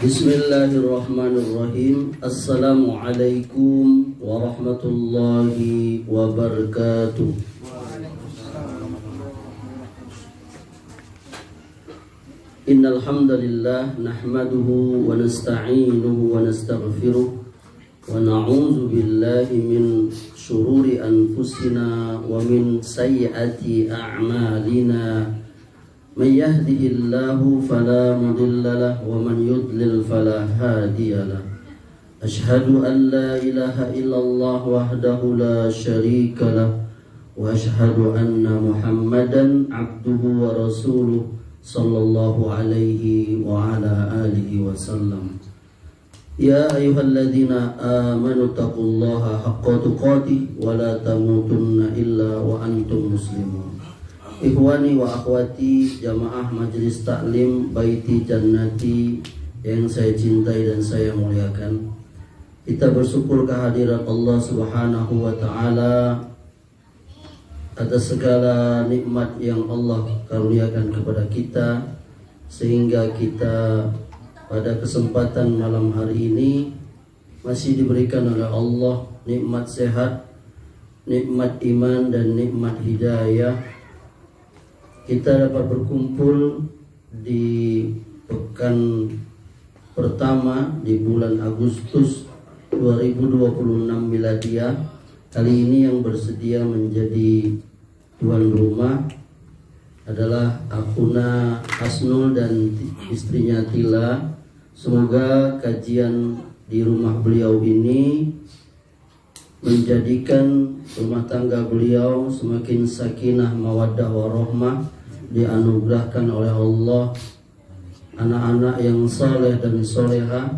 Bismillahirrahmanirrahim. Assalamualaikum warahmatullahi wabarakatuh. Innal hamdalillah nahmaduhu wa nasta'inuhu wa nastaghfiruh wa na'udzu billahi min shururi anfusina wa min sayyiati a'malina. Man yahdihillahu fala mudilla lahu wa man yudlil fala hadiya lahu. Ashhadu an la ilaha illallah wahdahu la syarika lahu wa ashhadu anna Muhammadan abduhu wa rasuluh sallallahu alaihi wa ala alihi wa sallam. Ya ayyuhalladzina amanu taqullaha haqqa tuqatih wa la tamutunna illa wa antum muslimun. Ikhwani wa akhwati jamaah Majelis Taklim Baiti Jannati yang saya cintai dan saya muliakan, kita bersyukur kehadirat Allah Subhanahu wa taala atas segala nikmat yang Allah karuniakan kepada kita, sehingga kita pada kesempatan malam hari ini masih diberikan oleh Allah nikmat sehat, nikmat iman dan nikmat hidayah. Kita dapat berkumpul di pekan pertama di bulan Agustus 2026 Miladiah. Kali ini yang bersedia menjadi tuan rumah adalah Akhuna Hasnul dan istrinya Tila. Semoga kajian di rumah beliau ini menjadikan rumah tangga beliau semakin sakinah, mawaddah, warahmah, dianugerahkan oleh Allah anak-anak yang saleh dan solehah,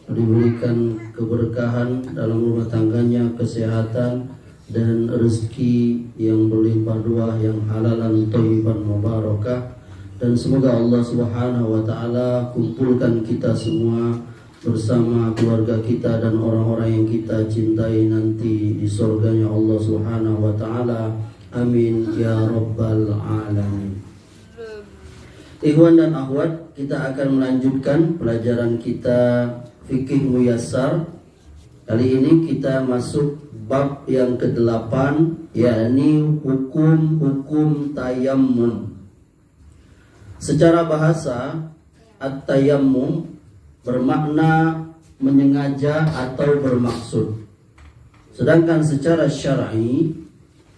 diberikan keberkahan dalam rumah tangganya, kesehatan dan rezeki yang berlimpah ruah, yang halalan thayyiban mubarakah. Dan semoga Allah Subhanahu wa taala kumpulkan kita semua bersama keluarga kita dan orang-orang yang kita cintai nanti di surganya Allah Subhanahu wa taala. Amin ya rabbal alamin. Ikhwan dan akhwat, kita akan melanjutkan pelajaran kita Fikih Muyassar. Kali ini kita masuk bab yang ke-8, yakni hukum-hukum tayammum. Secara bahasa, at-tayammum bermakna menyengaja atau bermaksud. Sedangkan secara syar'i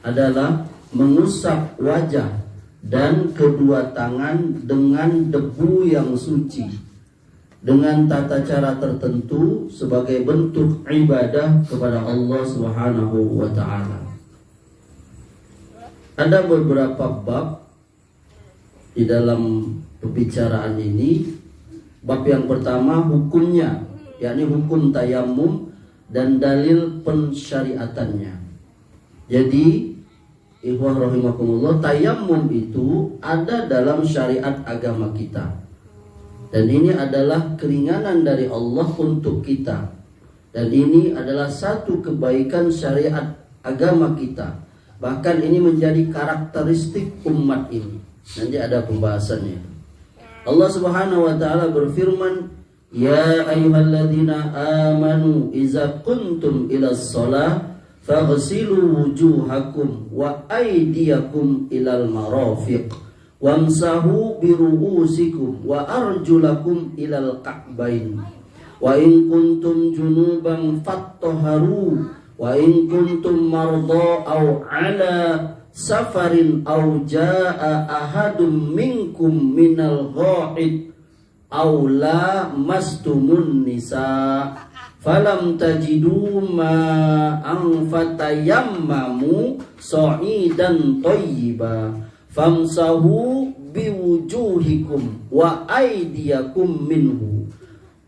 adalah mengusap wajah dan kedua tangan dengan debu yang suci dengan tata cara tertentu sebagai bentuk ibadah kepada Allah Subhanahu wa taala. Ada beberapa bab di dalam pembicaraan ini. Bab yang pertama hukumnya, yakni hukum tayammum dan dalil pensyariatannya. Jadi, ikhwah rahimakumullah, tayammum itu ada dalam syariat agama kita. Dan ini adalah keringanan dari Allah untuk kita. Dan ini adalah satu kebaikan syariat agama kita. Bahkan ini menjadi karakteristik umat ini. Nanti ada pembahasannya. Allah Subhanahu wa taala berfirman, "Ya ayyuhalladzina amanu idza kuntum ilas shalah faghsilu wujuhakum wa aydiyakum ilal marafiq wamsahu biru'usikum wa arjulakum ilal ka'bain wa in kuntum junuban fattahharu wa in kuntum marda aw ala safarin aw jaa ahadum minkum minal ghaid aw la mastumun nisa falam tajidu ma'an fatayammamu sa'idan thayyiba famsahu biwujuhikum wa aydiyakum minhu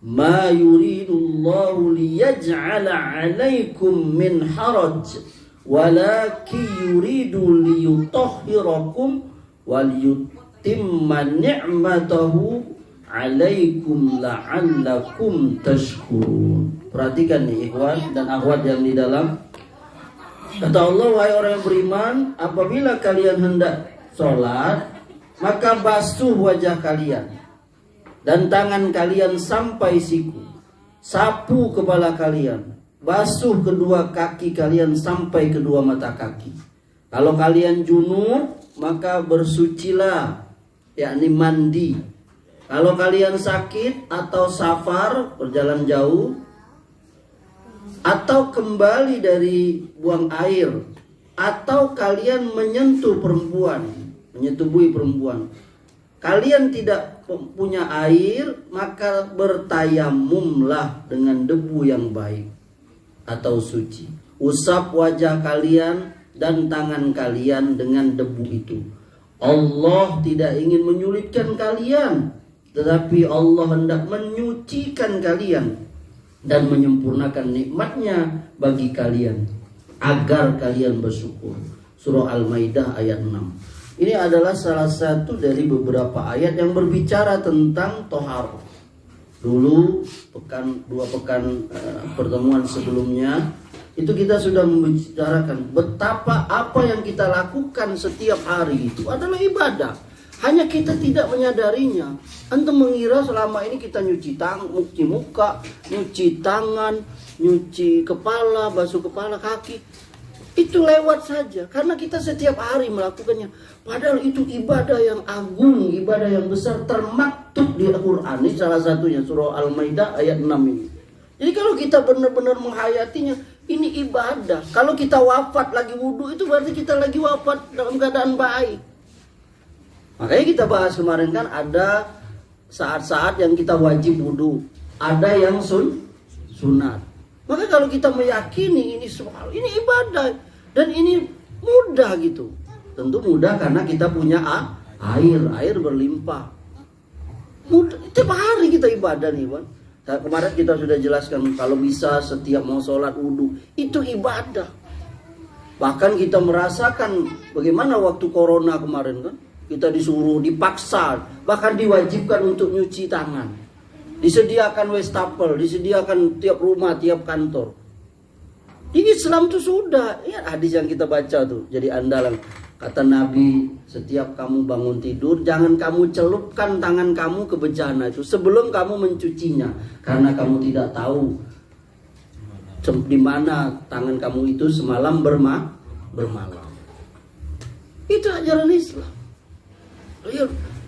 ma yuridullahu liyaj'ala 'alaikum min haraj walakin yuridu liyutahhirakum waliyutimma ni'matahu 'alaikum la'allakum tashkurun. Perhatikan nih ikhwan dan akhwat yang di dalam. Kata Allah, wahai orang yang beriman, apabila kalian hendak sholat, maka basuh wajah kalian dan tangan kalian sampai siku. Sapu kepala kalian, basuh kedua kaki kalian sampai kedua mata kaki. Kalau kalian junub, maka bersucilah, yakni mandi. Kalau kalian sakit atau safar, berjalan jauh, atau kembali dari buang air, atau kalian menyentuh perempuan, menyetubuhi perempuan, kalian tidak punya air, maka bertayamumlah dengan debu yang baik atau suci. Usap wajah kalian dan tangan kalian dengan debu itu. Allah tidak ingin menyulitkan kalian, tetapi Allah hendak menyucikan kalian dan menyempurnakan nikmatnya bagi kalian agar kalian bersyukur. Surah Al-Maidah ayat 6. Ini adalah salah satu dari beberapa ayat yang berbicara tentang tohar. Dulu dua pekan pertemuan sebelumnya itu kita sudah membicarakan betapa apa yang kita lakukan setiap hari itu adalah ibadah. Hanya kita tidak menyadarinya. Antum mengira selama ini kita nyuci muka, nyuci tangan, nyuci kepala, basuh kepala, kaki, itu lewat saja karena kita setiap hari melakukannya. Padahal itu ibadah yang agung, ibadah yang besar, termaktub di Al-Quran. Ini salah satunya surah Al-Maidah ayat 6 ini. Jadi kalau kita benar-benar menghayatinya, ini ibadah. Kalau kita wafat lagi wudhu, itu berarti kita lagi wafat dalam keadaan baik. Makanya kita bahas kemarin kan ada saat-saat yang kita wajib wudhu, ada yang sunat. Maka kalau kita meyakini ini ibadah dan ini mudah gitu. Tentu mudah karena kita punya air berlimpah. Mudah, tiap hari kita ibadah nih, Bang. Kemarin kita sudah jelaskan kalau bisa setiap mau sholat wudhu itu ibadah. Bahkan kita merasakan bagaimana waktu corona kemarin kan. Kita disuruh, dipaksa, bahkan diwajibkan untuk nyuci tangan. Disediakan wastafel, disediakan tiap rumah, tiap kantor. Di Islam itu sudah, ya hadis yang kita baca tuh, jadi andalan. Kata Nabi, setiap kamu bangun tidur, jangan kamu celupkan tangan kamu ke bejana itu sebelum kamu mencucinya. Karena kamu tidak tahu di mana tangan kamu itu semalam bermalam. Itu ajaran Islam.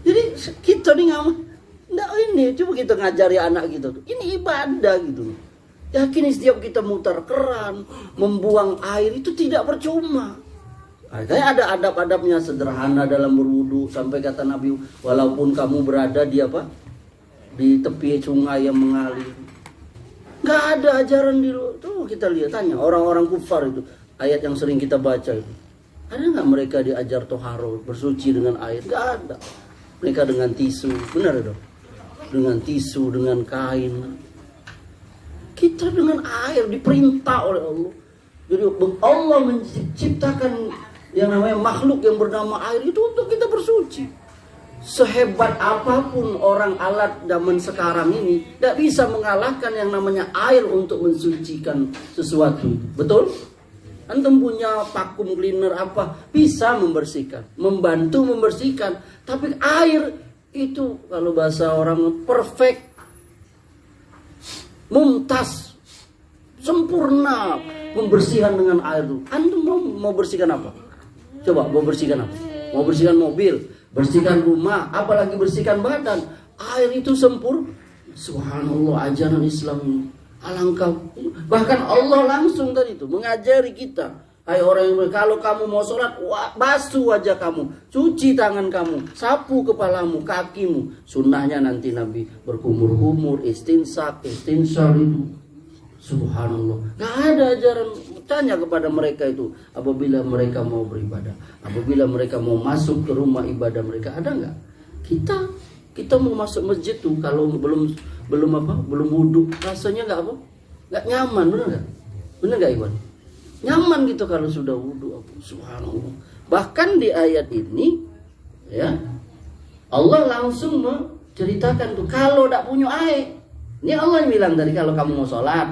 Jadi kita nih coba kita ngajari anak gitu. Ini ibadah gitu. Yakin setiap kita mutar keran, membuang air itu tidak percuma. Kayak ada adab-adabnya sederhana dalam berwudu sampai kata Nabi, walaupun kamu berada di tepi sungai yang mengalir. Nggak ada ajaran di luar. Tuh kita lihat tanya orang-orang kufar itu ayat yang sering kita baca itu. Ada nggak mereka diajar toharo, bersuci dengan air? Nggak ada. Mereka dengan tisu, benar dong? Dengan tisu, dengan kain. Kita dengan air diperintah oleh Allah. Jadi Allah menciptakan yang namanya makhluk yang bernama air itu untuk kita bersuci. Sehebat apapun orang alat zaman sekarang ini, tidak bisa mengalahkan yang namanya air untuk mensucikan sesuatu. Betul? Antum punya vakum cleaner apa bisa membersihkan, membantu membersihkan, tapi air itu kalau bahasa orang perfect, mumtaz, sempurna pembersihan dengan air itu. Antum mau bersihkan apa? Coba mau bersihkan apa? Mau bersihkan mobil, bersihkan rumah, apalagi bersihkan badan. Air itu sempurna. Subhanallah, ajaran Islam ini. Alangkah, bahkan Allah langsung tadi itu mengajari kita, hai orang yang kalau kamu mau sholat, basuh wajah kamu, cuci tangan kamu, sapu kepalamu, kakimu. Sunnahnya nanti Nabi berkumur-kumur, istinsar itu. Subhanallah, gak ada ajaran. Tanya kepada mereka itu apabila mereka mau beribadah, apabila mereka mau masuk ke rumah ibadah mereka, ada nggak? Kita mau masuk masjid tuh kalau belum wudhu rasanya nggak nyaman, bener nggak Iwan? Nyaman gitu kalau sudah wudhu. Subhanallah. Bahkan di ayat ini ya Allah langsung menceritakan tuh kalau tidak punya air. Ini Allah yang bilang tadi kalau kamu mau sholat,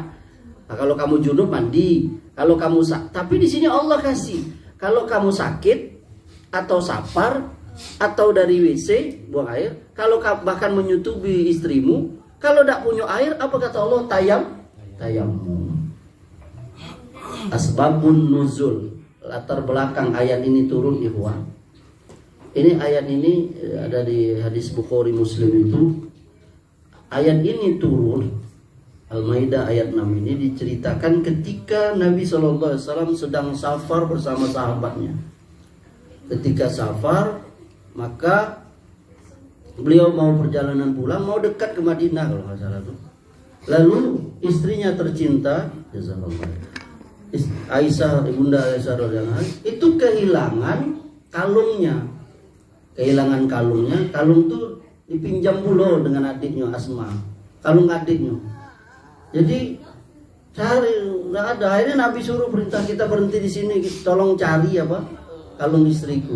kalau kamu junub mandi, tapi di sini Allah kasih kalau kamu sakit atau safar atau dari WC buang air, kalau bahkan menyutubi istrimu, kalau tidak punya air, apa kata Allah? Tayamum. Asbabun nuzul, latar belakang ayat ini turun, ikhwan. Ini ayat ini ada di hadis Bukhari Muslim itu. Ayat ini turun, Al-Maidah ayat 6 ini diceritakan ketika Nabi SAW sedang safar bersama sahabatnya. Ketika safar, maka beliau mau perjalanan pulang, mau dekat ke Madinah kalau nggak salah tuh. Lalu istrinya tercinta, Aisyah, ibunda Aisyah radhiyallahu anha, itu kehilangan kalungnya. Kalung tuh dipinjam pula dengan adiknya Asma. Kalung adiknya. Jadi cari, nggak ada. Akhirnya Nabi suruh perintah kita berhenti di sini, tolong cari apa kalung istriku.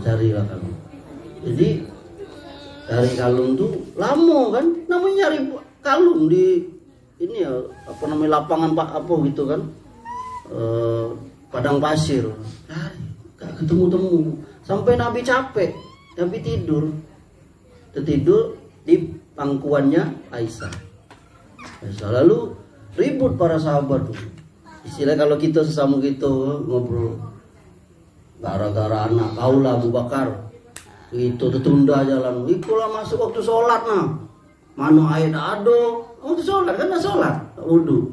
Carilah kalung. Jadi cari kalung tuh lama kan, namanya nyari kalung di ini ya, apa namanya, lapangan pak apa gitu kan, padang pasir. Gak ketemu sampai Nabi capek, Nabi tidur di pangkuannya Aisyah. Lalu ribut para sahabat tuh. Istilah kalau kita sesama gitu ngobrol, gara-gara anak kaulah Abu Bakar itu tertunda jalan. Ikulah masuk waktu sholat nah. Mana air ado, waktu sholat kan sholat, wudu.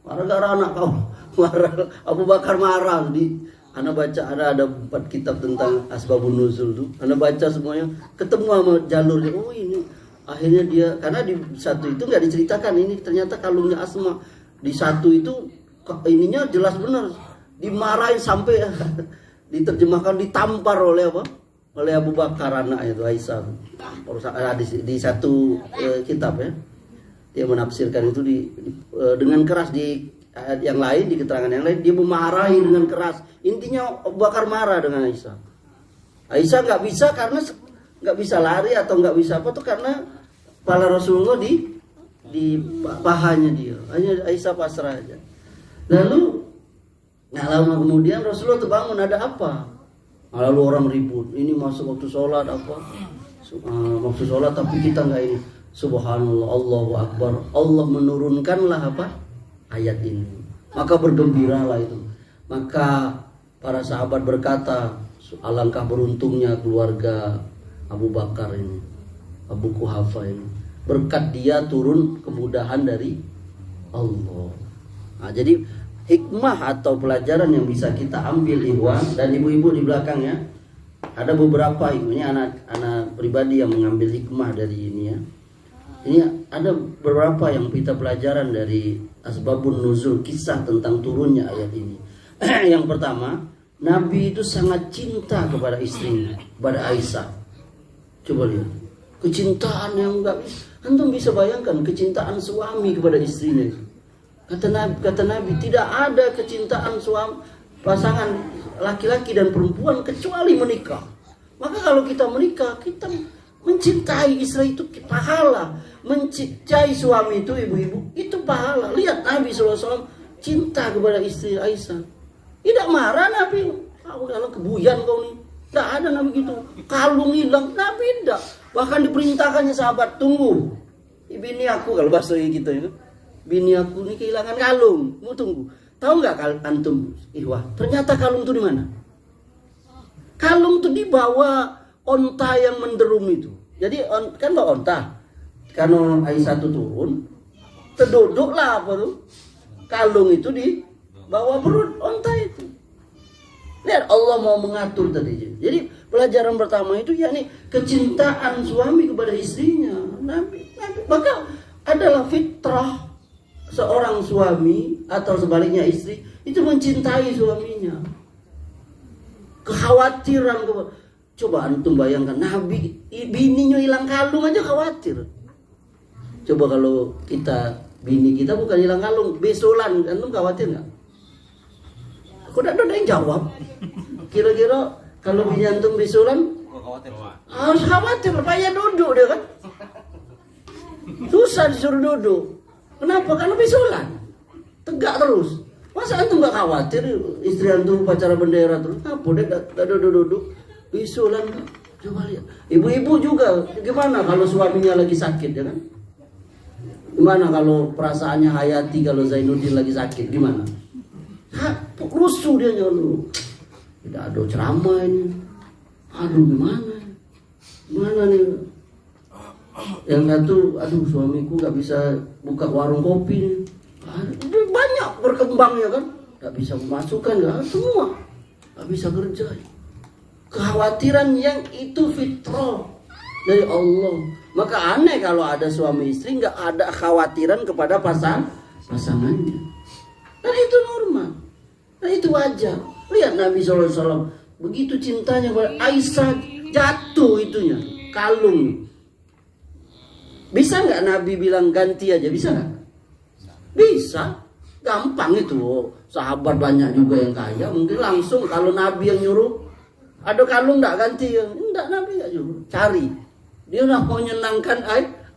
Gara-gara anak kau marah, Abu Bakar marah. Di Anda baca ada 4 kitab tentang asbabun nuzul tuh. Anda baca semuanya, ketemu sama jalurnya. Oh ini akhirnya dia, karena di satu itu nggak diceritakan ini ternyata kalungnya Asma. Di satu itu ininya jelas benar dimarahin sampai diterjemahkan ditampar oleh apa? Oleh Abu Bakar anak itu Aisyah. Di satu kitab ya, dia menafsirkan itu dengan keras. Di ayat yang lain, di keterangan yang lain, dia memarahi dengan keras. Intinya Abu Bakar marah dengan Aisyah. Aisyah nggak bisa karena nggak bisa lari atau nggak bisa apa tuh, karena kepala Rasulullah di pahanya dia. Hanya Aisyah pasrah aja. Lalu nggak lama kemudian Rasulullah terbangun, ada apa? Lalu orang ribut, ini masuk waktu sholat apa? Waktu sholat tapi kita nggak ini. Subhanallah, Allahu Akbar. Allah menurunkanlah apa? Ayat ini. Maka bergembiralah itu. Maka para sahabat berkata, alangkah beruntungnya keluarga Abu Bakar ini, Abu Kuhafa ini. Berkat dia turun kemudahan dari Allah. Nah, jadi hikmah atau pelajaran yang bisa kita ambil, ikhwan dan ibu-ibu di belakangnya, ada beberapa hikmahnya. Anak pribadi yang mengambil hikmah dari ini ya. Ini ada beberapa yang kita pelajaran dari asbabun nuzul, kisah tentang turunnya ayat ini. Yang pertama, Nabi itu sangat cinta kepada istrinya, kepada Aisyah. Coba lihat, kecintaan yang enggak bisa. Antum bisa bayangkan kecintaan suami kepada istrinya. Kata Nabi, tidak ada kecintaan suami pasangan laki-laki dan perempuan kecuali menikah. Maka kalau kita menikah, kita mencintai istri itu pahala. Mencintai suami itu, ibu-ibu, itu pahala. Lihat Nabi SAW cinta kepada istri Aisyah. Tidak marah Nabi. Kau dalam kebuyan kau nih. Tidak ada Nabi gitu. Kalung hilang, Nabi tidak. Bahkan diperintahkannya sahabat, tunggu. Bini aku, kalau bahasa kita itu, bini aku ini kehilangan kalung, mau tunggu. Tahu nggak antum, Ikhwah? Ternyata kalung itu di mana? Kalung itu di bawah onta yang menderum itu. Jadi kan bawa onta. Karena Aisyah itu turun, terduduklah apa tuh? Kalung itu di bawah perut onta itu. Lihat Allah mau mengatur tadi. Jadi pelajaran pertama itu yakni kecintaan suami kepada istrinya. Nabi maka adalah fitrah seorang suami atau sebaliknya istri itu mencintai suaminya. Kekhawatiran, coba antum bayangkan Nabi bininya hilang kalung aja khawatir. Coba kalau bini kita bukan hilang kalung, besolan, antum khawatir nggak? Aku tidak ada yang jawab. Kira-kira kalau bini antum besolan, harus khawatir, payah duduk dia kan. Susah disuruh duduk. Kenapa? Karena besolan, tegak terus. Masa antum nggak khawatir istri antum upacara bendera terus? Apa dia tak duduk-duduk? Bisulan, coba lihat. Ibu-ibu juga gimana kalau suaminya lagi sakit, ya kan? Gimana kalau perasaannya Hayati kalau Zainuddin lagi sakit, gimana? Rusuh dia nyuruh. Tidak ada ceramah ini. Aduh gimana? Gimana nih? Yang satu, aduh suamiku gak bisa buka warung kopi nih. Banyak berkembangnya kan? Gak bisa memasukkan, gak semua. Gak bisa kerja. Kekhawatiran yang itu fitrah dari Allah. Maka aneh kalau ada suami istri gak ada kekhawatiran kepada pasangannya. Dan itu normal. Dan itu wajar. Lihat Nabi SAW. Begitu cintanya kepada Aisyah, jatuh itunya. Kalung. Bisa nggak Nabi bilang ganti aja? Bisa nggak? Bisa. Gampang itu. Sahabat banyak juga yang kaya. Mungkin langsung kalau Nabi yang nyuruh. Ada kalung nggak ganti? Enggak, Nabi nggak nyuruh. Cari. Dia udah mau menyenangkan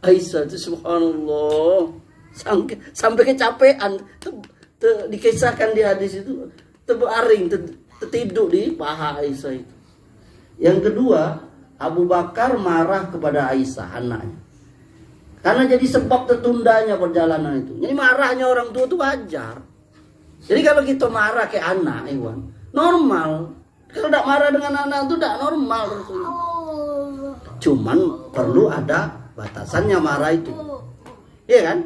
Aisyah. Itu subhanallah. Sampai kecapean. Dikisahkan di hadis itu. Terbaring. Tertidur di paha Aisyah itu. Yang kedua, Abu Bakar marah kepada Aisyah, anaknya. Karena jadi sebab tertundanya perjalanan itu. Jadi marahnya orang tua itu wajar. Jadi kalau kita marah ke anak, Iwan, normal. Kalau tidak marah dengan anak itu tidak normal. Cuman perlu ada batasannya marah itu. Iya kan?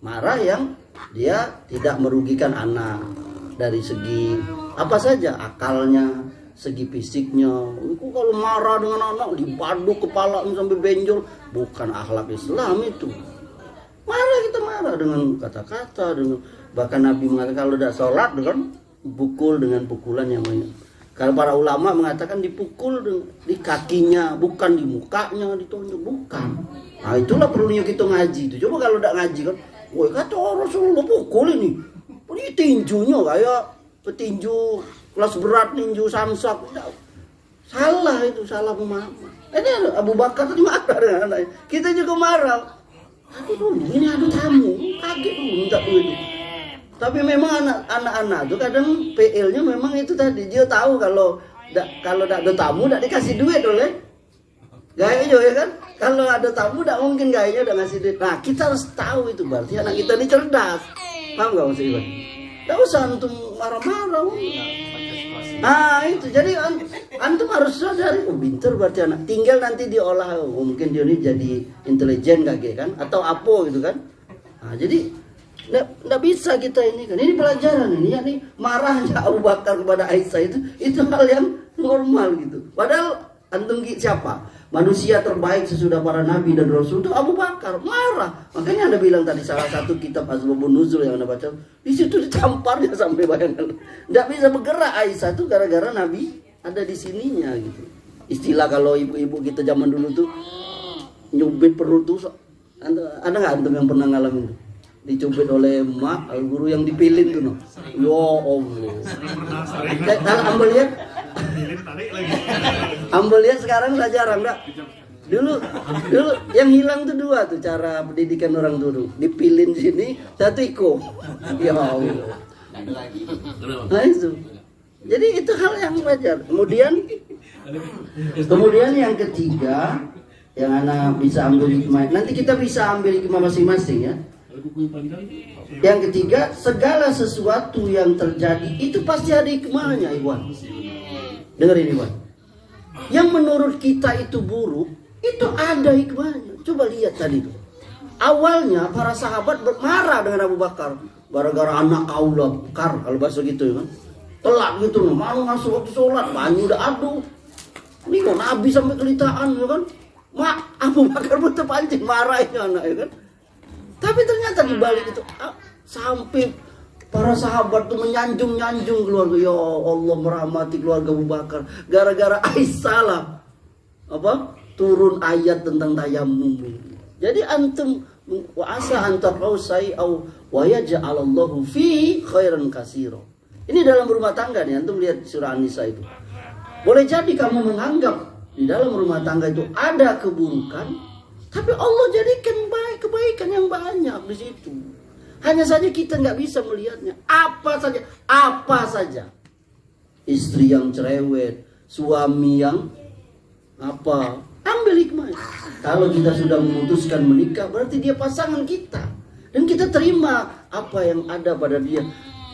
Marah yang dia tidak merugikan anak. Dari segi apa saja, akalnya, segi fisiknya. Itu kalau marah dengan anak dibaduk kepala sampai benjol, bukan akhlak Islam itu. Marah, kita marah dengan kata-kata, dengan bahkan Nabi mengatakan kalau tidak sholat dengan pukul dengan pukulan yang banyak. Kalau para ulama mengatakan dipukul di kakinya, bukan di mukanya, ditonjok, bukan. Nah itulah perlunya kita ngaji itu. Coba kalau tidak ngaji kan, woi kata Rasulullah pukul ini. Ini tinjunya kayak petinju kelas berat, ninju samsak. Salah itu, salah pemahaman. Ini Abu Bakar tadi marah dengan anaknya. Kita juga marah. Aduh, ini ada tamu, kaget dulu minta duit. Tapi memang anak-anak itu kadang PL-nya memang itu tadi. Dia tahu kalau tidak ada tamu tidak dikasih duit oleh gaya juga ya kan. Kalau ada tamu tidak mungkin gayanya udah ngasih duit. Nah kita harus tahu itu, berarti anak kita ini cerdas. Paham gak maksud Iwan? Tidak usah antum marah-marah. Nah itu, jadi antum harus sadar, oh pinter berarti anak. Tinggal nanti diolah, oh, mungkin dia ini jadi intelijen kayak kan, atau apa gitu kan. Nah jadi tidak bisa kita ini kan. Ini pelajaran ini, yakni marahnya Abu Bakar kepada Aisyah itu hal yang normal gitu. Padahal antum siapa? Manusia terbaik sesudah para nabi dan rasul itu Abu Bakar, marah. Makanya Anda bilang tadi salah satu kitab Asbabun Nuzul yang Anda baca, di situ ditamparnya sampai bayangkan. Tidak bisa bergerak Aisyah itu gara-gara Nabi ada di sininya gitu. Istilah kalau ibu-ibu kita zaman dulu tuh nyubit perut tuh. Ada nggak antum yang pernah ngalamin itu? Dicubit oleh emak, guru yang dipilin tuh no. Ya Allah. Kalau ambil lihat, ambil lihat sekarang udah jarang enggak? Dulu yang hilang tuh dua tuh cara pendidikan orang dulu. Dipilin sini, satu iko. Ya Allah. Nah itu. Jadi itu hal yang wajar. Kemudian yang ketiga yang anak bisa ambil hikmah. Nanti kita bisa ambil hikmah masing-masing ya. Yang ketiga, segala sesuatu yang terjadi itu pasti ada hikmahnya, Iwan. Dengerin Iwan. Yang menurut kita itu buruk, itu ada hikmahnya. Coba lihat tadi tuh. Awalnya para sahabat bermarah dengan Abu Bakar gara-gara anak kaulah, kalau bahasa gitu ya kan. Telat gitu, mau masuk waktu sholat, banyu udah aduh. Ini kok Nabi sampai kelitaan ya kan. Abu Bakar betul pancing marahnya anak ya kan. Tapi ternyata di balik itu sampai para sahabat tuh menyanjung-nyanjung keluarga. Ya Allah merahmati keluarga Abu Bakar. Gara-gara Aisyah lah turun ayat tentang tayamum. Jadi antum wa asa antakrau sayau wa yaj'alallahu fi khairan katsira. Ini dalam rumah tangga nih, antum lihat surah An-Nisa itu. Boleh jadi kamu menganggap di dalam rumah tangga itu ada keburukan, tapi Allah jadikan kebaikan yang banyak di situ. Hanya saja kita nggak bisa melihatnya. Apa saja. Istri yang cerewet, suami yang Apa? Ambil hikmahnya. Kalau kita sudah memutuskan menikah, berarti dia pasangan kita. Dan kita terima apa yang ada pada dia.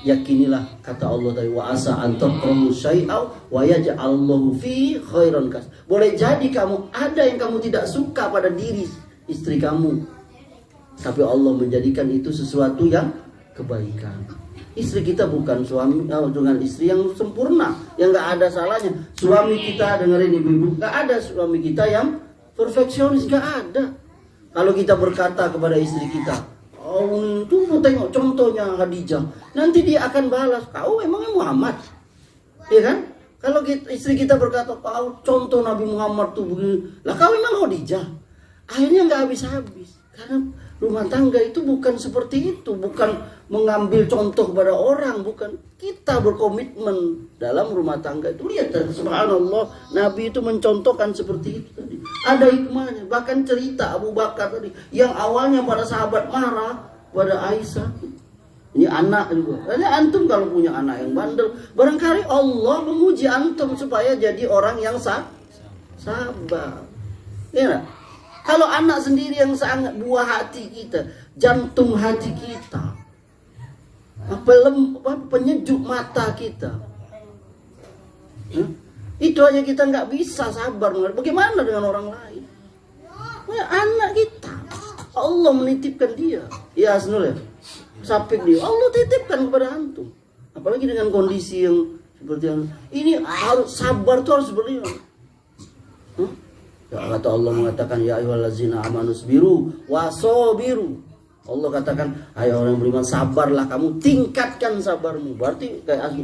Yakinilah kata Allah tadi, wa asa an takrahu syai'aw wa yaj'allahu fi khairan kas. Boleh jadi kamu ada yang kamu tidak suka pada diri istri kamu, tapi Allah menjadikan itu sesuatu yang kebaikan. Istri kita bukan suami dengan istri yang sempurna, yang nggak ada salahnya. Suami kita, dengerin ibu-ibu, nggak ada suami kita yang perfeksionis, nggak ada. Kalau kita berkata kepada istri kita, oh tuh tengok contohnya Khadijah, nanti dia akan balas, kau emangnya Muhammad, ya kan? Kalau istri kita berkata, kau contoh Nabi Muhammad tuh begini, lah kau emang Khadijah, akhirnya nggak habis-habis. Karena rumah tangga itu bukan seperti itu, bukan mengambil contoh pada orang, bukan. Kita berkomitmen dalam rumah tangga itu. Lihat, subhanallah, Nabi itu mencontohkan seperti itu tadi. Ada hikmahnya. Bahkan cerita Abu Bakar tadi, yang awalnya para sahabat marah pada Aisyah. Ini anak juga. Karena antum kalau punya anak yang bandel, barangkali Allah menguji antum supaya jadi orang yang sabar. Ya gak? Kalau anak sendiri yang sangat buah hati kita, jantung hati kita, penyejuk mata kita, itu aja kita nggak bisa sabar. Bagaimana dengan orang lain? Anak kita, Allah menitipkan dia. Ya Asnul ya, sapik dia, Allah titipkan kepada antum. Apalagi dengan kondisi yang seperti ini, harus sabar tuh harus berlian. Ya, kata Allah mengatakan, ya ayyuhallazina amanu sabiru wasabiru. Allah katakan, ayo orang yang beriman, sabarlah kamu, tingkatkan sabarmu. Berarti kayak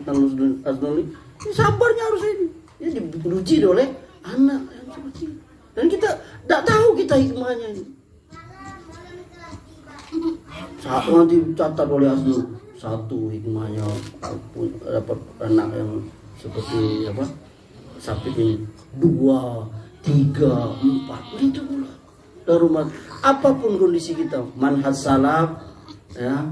Aznuli, sabarnya harus ini. Ini diuji oleh anak yang seperti ini. Dan kita tidak tahu kita hikmahnya ini. Saat nanti catat oleh Aznul, satu hikmahnya dapat anak yang seperti apa? Sapit ini, 2, 3, 4, begitu pula. Dari rumah, apapun kondisi kita, manhaj salaf, ya,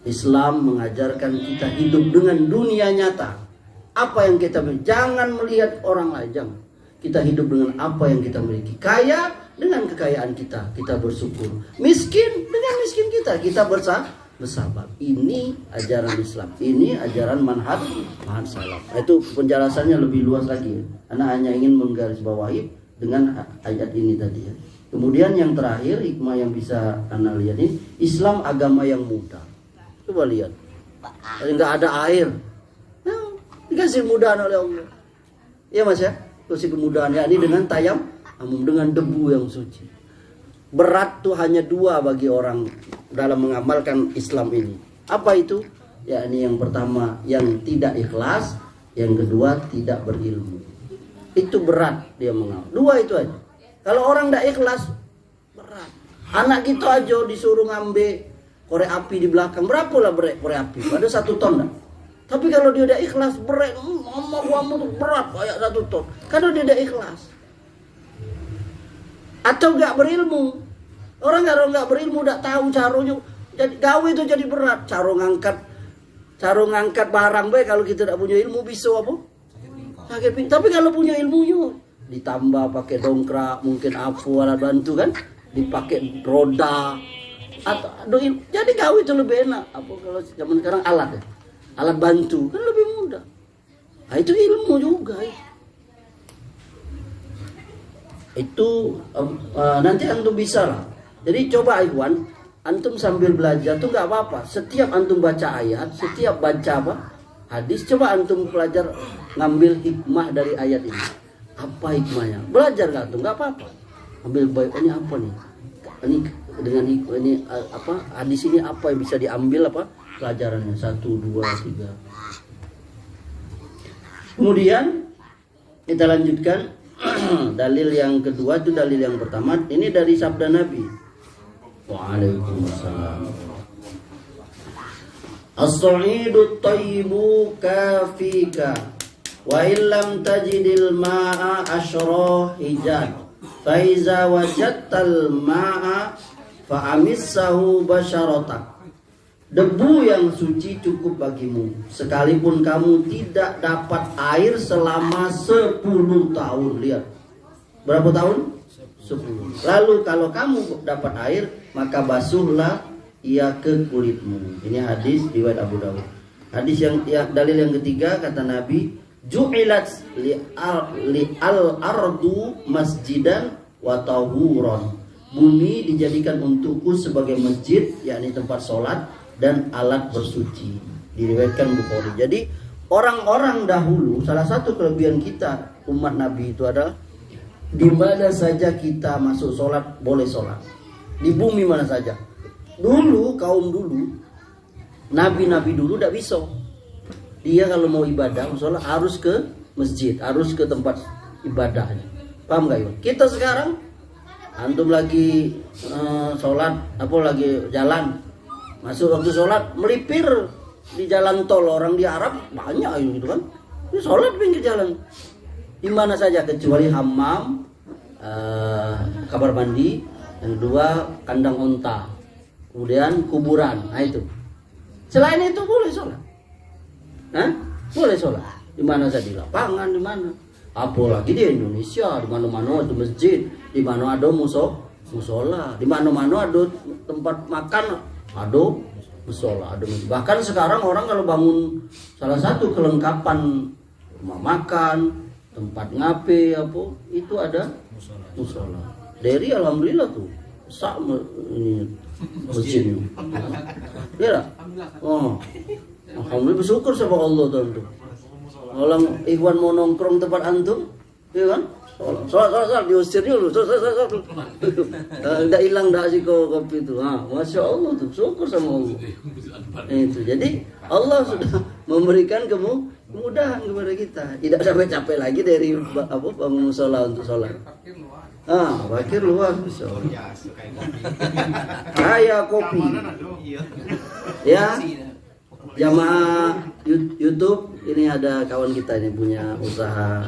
Islam mengajarkan kita hidup dengan dunia nyata. Apa yang kita miliki, jangan melihat orang lain, jangan. Kita hidup dengan apa yang kita miliki. Kaya dengan kekayaan kita, kita bersyukur. Miskin dengan miskin kita bersabar. Ini ajaran Islam, ini ajaran manhaj salaf. Itu penjelasannya lebih luas lagi. Anak hanya ingin menggarisbawahi dengan ayat ini tadi ya. Kemudian yang terakhir, hikmah yang bisa Anda lihat ini, Islam agama yang mudah. Coba lihat, nggak ada air, nah, dikasih kemudahan oleh Allah. Iya mas ya, kasih kemudahan ya, ini dengan tayamum, dengan debu yang suci. Berat tuh hanya 2 bagi orang dalam mengamalkan Islam ini. Apa itu? Ya ini yang pertama, yang tidak ikhlas, yang kedua tidak berilmu. Itu berat dia mengamal. 2 itu aja. Kalau orang tidak ikhlas, berat. Anak kita aja disuruh ngambil korek api di belakang, berapa lah korek api? Ada 1 ton dah. Tapi kalau dia tidak ikhlas, berat. Mama kamu tuh berat kayak 1 ton. Kalau dia tidak ikhlas. Atau nggak berilmu. Orang kalau nggak berilmu, tidak tahu caranya. Jadi gawe itu jadi berat. Cara ngangkat barang baik kalau kita tidak punya ilmu bisa apa? Tapi kalau punya ilmunya, ditambah pakai dongkrak, mungkin alat bantu kan, dipakai roda, atau jadi gawe itu lebih enak. Apa kalau zaman sekarang alat ya, alat bantu kan lebih mudah. Nah, itu ilmu juga ya. Itu nanti antum bisa lah. Jadi coba Ikhwan, antum sambil belajar tuh nggak apa-apa. Setiap antum baca ayat, setiap baca apa hadis, coba antum pelajar ngambil hikmah dari ayat ini. Apa hikmahnya? Belajar nggak tuh? Nggak apa-apa. Ambil baik, ini apa nih? Ini dengan ini apa? Hadis ini apa yang bisa diambil apa? Pelajarannya 1, 2, 3. Kemudian kita lanjutkan dalil yang kedua, itu dalil yang pertama. Ini dari sabda Nabi. Waalaikumsalam. As-sa'idu thayyibu kafika wa illam tajidil ma'a asyra hijat fa iza wajadtal ma'a fa amissahu basyaratak. Debu yang suci cukup bagimu sekalipun kamu tidak dapat air selama 10 tahun. Lihat, berapa tahun? 10. Lalu kalau kamu dapat air, maka basuhlah ia ke kulitmu. Ini hadis riwayat Abu Dawud. Hadis yang dalil yang ketiga, kata Nabi, ju'ilat li al-ardu masjidan wa tahuran. Bumi dijadikan untukku sebagai masjid, yakni tempat sholat dan alat bersuci. Diriwayatkan Bukhari. Jadi orang-orang dahulu, salah satu kelebihan kita umat Nabi itu adalah di mana saja kita masuk sholat boleh sholat, di bumi mana saja. Dulu kaum dulu, nabi-nabi dulu tidak bisa. Dia kalau mau ibadah, sholat harus ke masjid, harus ke tempat ibadahnya. Paham gak ya? Kita sekarang antum lagi sholat, apa lagi jalan, masuk waktu sholat melipir di jalan tol, orang di Arab banyak gitu kan. Ini sholat pinggir jalan di mana saja kecuali hammam, kamar mandi, yang kedua kandang unta, kemudian kuburan. Nah itu. Selain itu boleh sholat. Hah? Boleh sholat di mana saja, di lapangan, di mana. Apalagi di Indonesia, di mana-mana ada masjid, di mana ada musola, di mana-mana ada tempat makan, ada musola, ada masjid. Bahkan sekarang orang kalau bangun salah satu kelengkapan rumah makan, tempat ngape apa itu ada musola. Dari alhamdulillah tuh sama ini masjidnya. Ya. Oh. Alhamdulillah bersyukur sama Allah tuh. Orang ikhwan mau nongkrong tempat antum, ya kan? Soal diusir dulu. Enggak hilang dah sih kopi itu. Masya Allah tuh, syukur sama Allah. Itu. Jadi Allah sudah memberikan kemudahan kepada kita. Tidak sampai capek lagi dari bangun musola untuk sholat. Parkir luas bisa. Kayak kopi. Ya. Jamaah YouTube, ini ada kawan kita ini punya usaha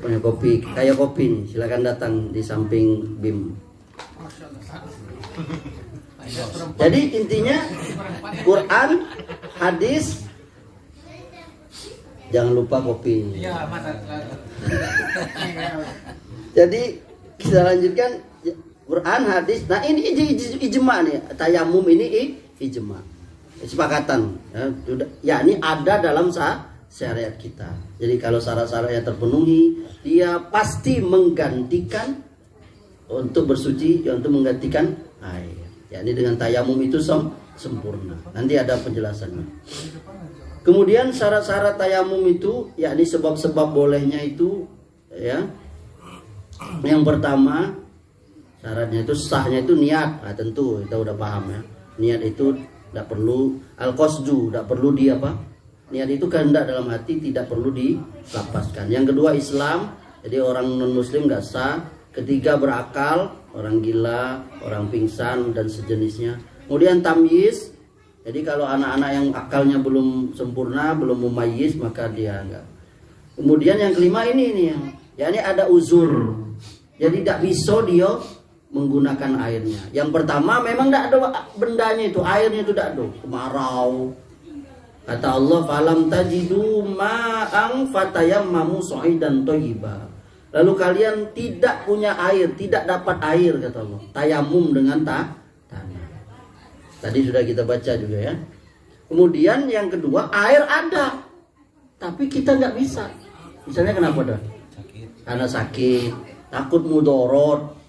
punya kopi, kayak kopi nih. Silakan datang di samping BIM. Jadi intinya Quran, hadis, jangan lupa kopi. Jadi kita lanjutkan Quran, hadis. Nah ini ijma nih, tayamum ini ijma. Kesepakatan ya, ini ada dalam syariat kita. Jadi kalau syarat-syaratnya terpenuhi, dia pasti menggantikan untuk bersuci, untuk menggantikan air. Ya, ini dengan tayamum itu sempurna. Nanti ada penjelasannya. Kemudian syarat-syarat tayamum itu, yakni sebab-sebab bolehnya itu, ya. Yang pertama syaratnya itu sahnya itu niat. Nah, tentu kita udah paham ya. Niat itu tidak perlu al-qasdu, tidak perlu di apa? Niat itu kehendak dalam hati, tidak perlu dilapaskan. Yang kedua Islam, jadi orang non muslim nggak sah. Ketiga berakal, orang gila, orang pingsan dan sejenisnya. Kemudian tamyiz, jadi kalau anak-anak yang akalnya belum sempurna, belum mumayyiz, maka dia enggak. Kemudian yang kelima ini ya ini ada uzur. Jadi tidak bisa dia menggunakan airnya. Yang pertama memang tidak ada bendanya itu, airnya itu tidak ada. Kemarau. Kata Allah, falam tajidu ma'ang fatayammamu sa'idan thayyiba. Lalu kalian tidak punya air, tidak dapat air kata Allah. Tayamum dengan tanah. Tadi sudah kita baca juga ya. Kemudian yang kedua, air ada, tapi kita nggak bisa. Misalnya kenapa dah? Karena sakit, takut mudorot.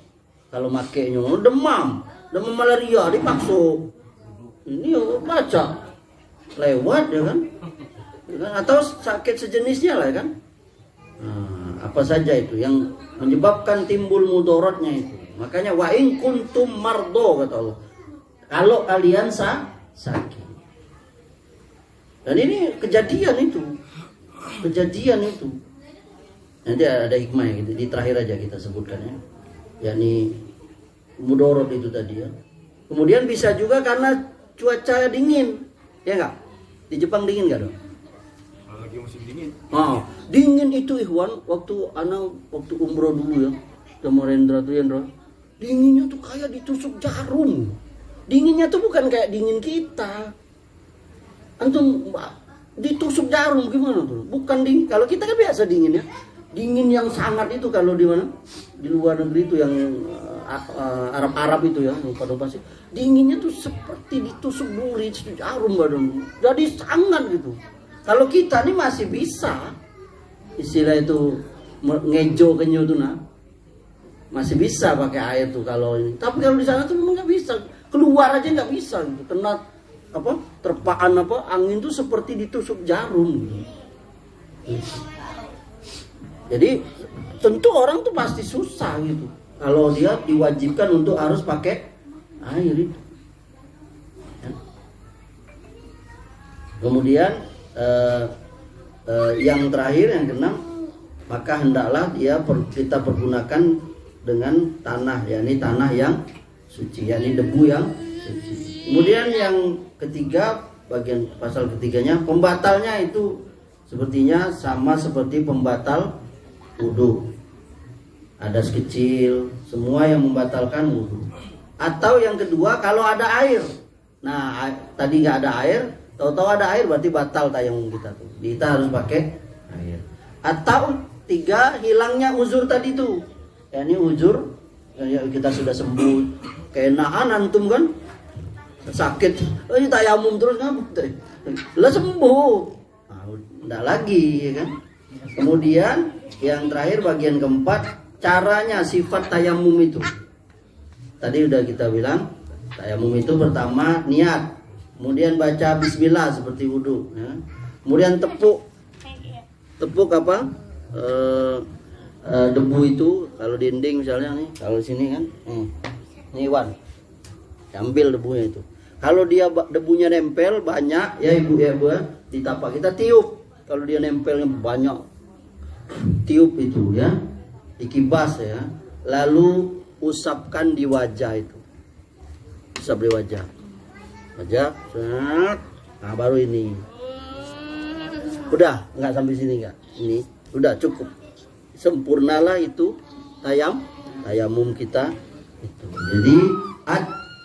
Kalau makainya demam malaria dipaksa. Ini baca lewat ya kan? Atau sakit sejenisnya lah kan? Apa saja itu yang menyebabkan timbul mudorotnya itu. Makanya wa in kuntum mardo kata Allah. Kalau kalian sakit. Dan ini kejadian itu. Nanti ada hikmahnya gitu. Di terakhir aja kita sebutkan ya. yakni mudorot itu tadi ya. Kemudian bisa juga karena cuaca dingin, ya enggak? Di Jepang dingin enggak dong? Lagi musim dingin. Dingin itu Ikhwan, waktu umroh dulu ya, sama Rendra tuh Rendra. Dinginnya tuh kayak ditusuk jarum. Dinginnya tuh bukan kayak dingin kita. Antum ditusuk jarum gimana tuh? Bukan dingin. Kalau kita kan biasa dingin ya. Dingin yang sangat itu kalau di mana? Di luar negeri itu yang Arab-Arab itu ya, pada pasti dinginnya tuh seperti ditusuk duri, jarum badan. Jadi sangat gitu. Kalau kita nih masih bisa istilah itu ngejo kenyo tuh nah. Masih bisa pakai air tuh kalau ini. Tapi kalau di sana tuh memang nggak bisa. Keluar aja nggak bisa gitu. Kena apa? Terpaan apa? Angin tuh seperti ditusuk jarum gitu. Jadi tentu orang tuh pasti susah gitu kalau dia diwajibkan untuk harus pakai air itu. Ya. Kemudian yang terakhir yang keenam, maka hendaklah kita pergunakan dengan tanah, yakni tanah yang suci, yakni debu yang suci. Kemudian yang ketiga, bagian pasal ketiganya, pembatalnya itu sepertinya sama seperti pembatal wudu. Hadas kecil, semua yang membatalkan wudu. Atau yang kedua, kalau ada air. Nah, tadi nggak ada air, tahu-tahu ada air berarti batal tayamum kita tuh. Kita harus pakai air. Atau tiga, hilangnya uzur tadi tuh. Ya ini uzur, ya, kita sudah sembuh. Keenaan antum kan sakit, ini tayamum terus ngabuk deh. Lah sembuh. Nah, enggak lagi ya kan. Kemudian yang terakhir bagian keempat, caranya sifat tayamum itu. Tadi udah kita bilang, tayamum itu pertama niat, kemudian baca bismillah seperti wudu ya. Kemudian tepuk apa? Debu itu kalau dinding misalnya nih, kalau sini kan ini Wan, ambil debunya itu. Kalau dia debunya nempel banyak ya ibu ya bu, di tapak kita tiup. Kalau dia nempelnya banyak, tiup itu ya, dikibas ya, lalu usapkan di wajah itu, usap di wajah, nah baru ini. Udah nggak sampai sini nggak? Ini udah cukup, sempurnalah itu tayamum kita itu. Jadi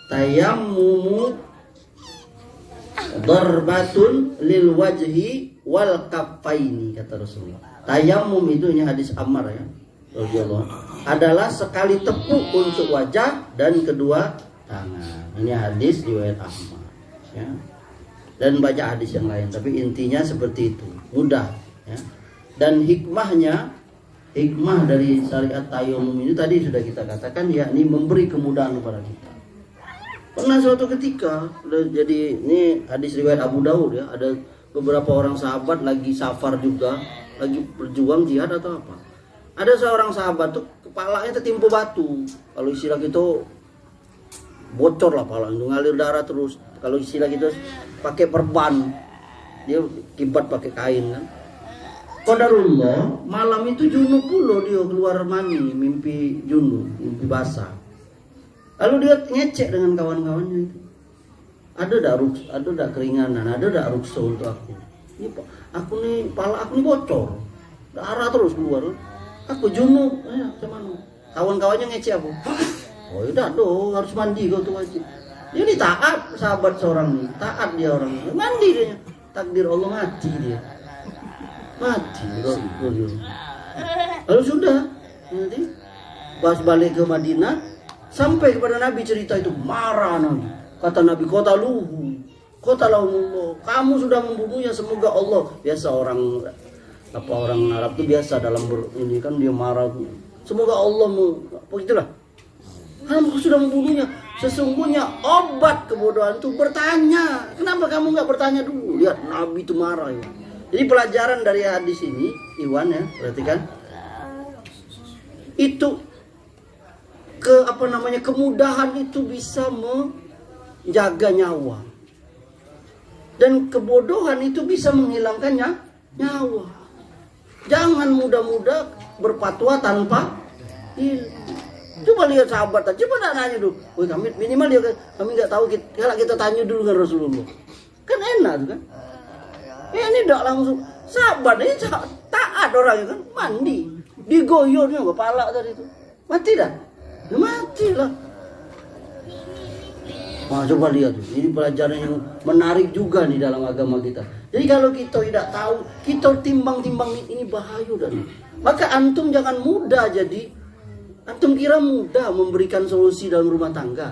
tayammumu darbatun lil wajhi wal kaffaini, kata Rasulullah. Tayamum itu, ini hadis Ammar ya, Rasulullah, adalah sekali tepuk untuk wajah dan kedua tangan. Ini hadis riwayat Ahmad ya. Dan banyak hadis yang lain, tapi intinya seperti itu, mudah ya. Dan hikmah dari syariat tayamum ini tadi sudah kita katakan, yakni memberi kemudahan kepada kita. Pernah suatu ketika, jadi ini hadis riwayat Abu Daud ya, ada beberapa orang sahabat lagi safar juga, lagi berjuang jihad atau apa. Ada seorang sahabat tuh kepalanya tertimpa batu. Kalau istilah gitu bocor lah kepala, ngalir darah terus. Kalau istilah gitu pakai perban, dia kibat pakai kain kan. Qadarullah, malam itu junub pula, dia keluar mani, mimpi junub, mimpi basah. Lalu dia ngecek dengan kawan-kawannya itu. Ada dak keringanan, ada dak ruksa untuk aku. Ini aku nih, pala aku nih bocor, darah terus keluar. Aku junub, cuman kawan-kawannya ngecek aku. Oh udah doh, harus mandi kau tuh wajib. Dia ini taat, sahabat seorang nih, taat dia orang ini. Mandi dia, takdir Allah mati dia, mati. Lalu sudah, nanti pas balik ke Madinah, sampai kepada Nabi cerita itu, marah Nabi. Kata Nabi, kota laumullah, kamu sudah membunuhnya, semoga Allah. Biasa orang Arab itu biasa dalam ini kan dia marah, semoga Allah begitulah. Kamu sudah membunuhnya. Sesungguhnya obat kebodohan itu bertanya. Kenapa kamu nggak bertanya dulu? Lihat Nabi itu marah ya. Jadi pelajaran dari hadis ini, Iwan ya, perhatikan. Itu kemudahan itu bisa menjaga nyawa. Dan kebodohan itu bisa menghilangkan nyawa. Jangan mudah-mudah berfatwa tanpa ilmu. Coba lihat sahabat, coba nanya dulu. Woi, kami minimal kami nggak tahu, kalau kita tanya dulu kan Rasulullah. Kan enak tuh kan. Ya ini tidak langsung sahabat ini taat orangnya kan, mandi, digoyornya kepala tadi itu. Mati dah. Ya mati lah. Wah, coba lihat tuh. Ini pelajaran yang menarik juga nih dalam agama kita. Jadi kalau kita tidak tahu, kita timbang-timbang ini bahaya dan maka antum jangan mudah jadi antum kira mudah memberikan solusi dalam rumah tangga.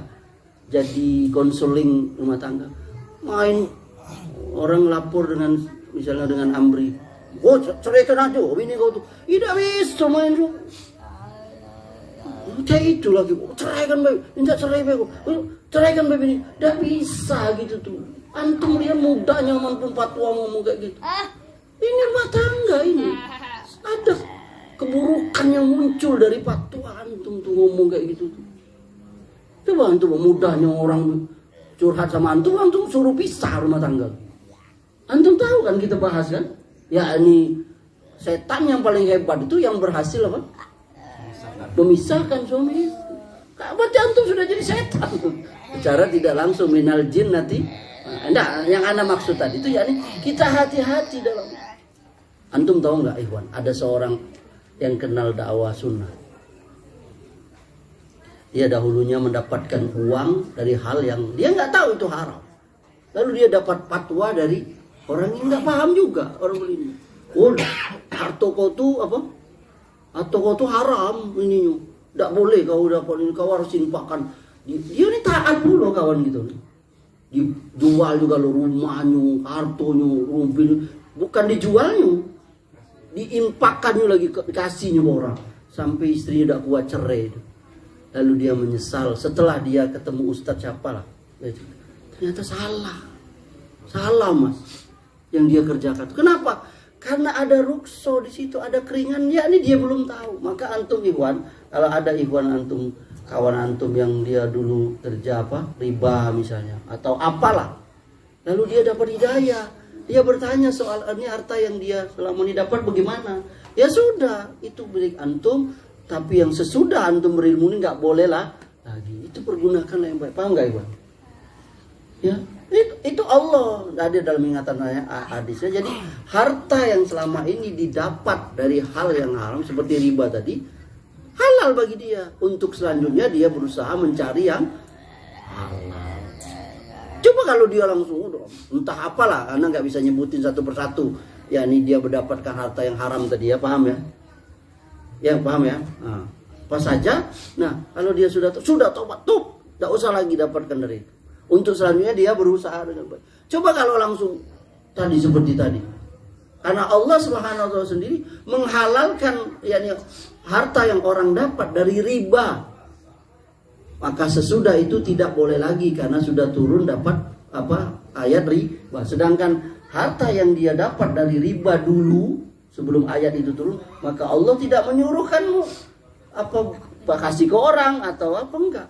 Jadi konseling rumah tangga. Main orang lapor dengan misalnya dengan Amri. Oh, ceraikan aja, ini kau tuh. Tidak bisa main lu. Kayak itu lagi, ceraikan baby, minta cerai baby, ceraikan baby ini, tidak bisa gitu tuh. Antum lihat mudahnya maupun fatwa ngomong kayak gitu. Ini rumah tangga ini, ada keburukan yang muncul dari fatwa antum tuh ngomong kayak gitu tuh. Coba antum mudahnya orang curhat sama antum suruh pisah rumah tangga. Antum tahu kan kita bahas kan? Ya ini setan yang paling hebat itu yang berhasil apa? Memisahkan suami istri. Berarti antum sudah jadi setan. Secara tidak langsung minal jin nanti. Nah, yang ana maksud tadi itu yakni kita hati-hati dalam. Antum tahu nggak Ikhwan? Ada seorang yang kenal dakwah sunnah. Dia dahulunya mendapatkan uang dari hal yang dia nggak tahu itu haram. Lalu dia dapat fatwa dari orang yang nggak paham juga orang beli. Oh, harta kau tuh apa? Atau kau tuh haram ininya, tidak boleh kau dapat ini, kau harus infakkan. Dia ini taat dulu kawan gitu. Dijual juga lo rumahnya, hartonya, rumpin, bukan dijualnya, diinfakkannya lagi dikasihnya orang. Sampai istrinya tidak kuat cerai. Lalu dia menyesal setelah dia ketemu ustadz siapa lah. Ternyata salah mas yang dia kerjakan. Kenapa? Karena ada rukso di situ, ada keringan, ya ini dia belum tahu. Maka antum Ikhwan, kalau ada Ikhwan antum, kawan antum yang dia dulu kerja apa, riba misalnya, atau apalah, lalu dia dapat hidayah, dia bertanya soal ini harta yang dia selama ini dapat bagaimana? Ya sudah, itu milik antum, tapi yang sesudah antum berilmu ini nggak boleh lah lagi. Itu pergunakan yang baik, paham nggak Ikhwan? Ya. Itu Allah ada dalam ingatan hadisnya. Jadi harta yang selama ini didapat dari hal yang haram seperti riba tadi halal bagi dia. Untuk selanjutnya dia berusaha mencari yang halal. Coba kalau dia langsung entah apalah, karena nggak bisa nyebutin satu persatu. Ya ini dia mendapatkan harta yang haram tadi ya, paham ya? Ya paham ya? Nah, apa saja? Nah kalau dia sudah tobat, tidak usah lagi dapatkan dari itu. Untuk selanjutnya dia berusaha dengan baik. Coba kalau langsung tadi seperti tadi. Karena Allah Subhanahu wa taala sendiri menghalalkan yakni harta yang orang dapat dari riba. Maka sesudah itu tidak boleh lagi karena sudah turun dapat apa? Ayat riba. Sedangkan harta yang dia dapat dari riba dulu sebelum ayat itu turun, maka Allah tidak menyuruhkanmu apa kasih ke orang atau apa enggak.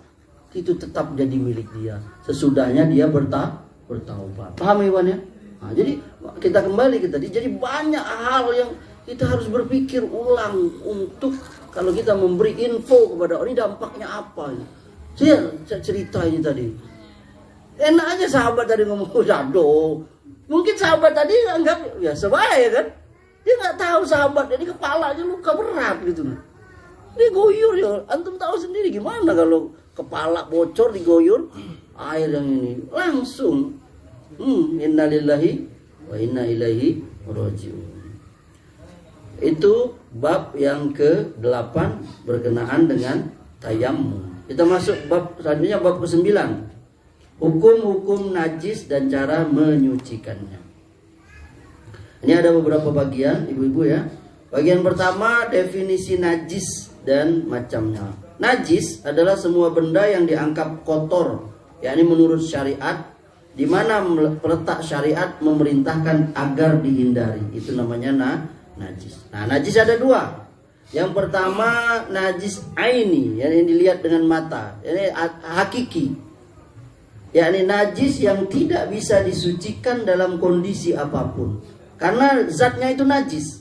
Itu tetap jadi milik dia. Sesudahnya dia bertaubat. Paham Iwan ya? Nah, jadi kita kembali ke tadi. Jadi banyak hal yang kita harus berpikir ulang untuk kalau kita memberi info kepada orang ini dampaknya apa. Saya cerita ini tadi. Enak aja sahabat tadi ngomong jado. Mungkin sahabat tadi anggap ya sebaya kan. Dia nggak tahu sahabat jadi kepalanya luka berat gitu. Dia goyur ya. Antum tahu sendiri gimana kalau kepala bocor digoyur air yang ini langsung innalillahi wa inna ilaihi rajiun. Itu bab yang ke-8 berkenaan dengan tayammum. Kita masuk bab selanjutnya, bab ke-9, hukum-hukum najis dan cara menyucikannya. Ini ada beberapa bagian ibu-ibu ya. Bagian pertama definisi najis dan macamnya. Najis adalah semua benda yang dianggap kotor, yakni menurut syariat, di mana letak syariat memerintahkan agar dihindari. Itu namanya najis. Nah, najis ada dua. Yang pertama najis aini, yang dilihat dengan mata, yakni hakiki. Yakni najis yang tidak bisa disucikan dalam kondisi apapun. Karena zatnya itu najis.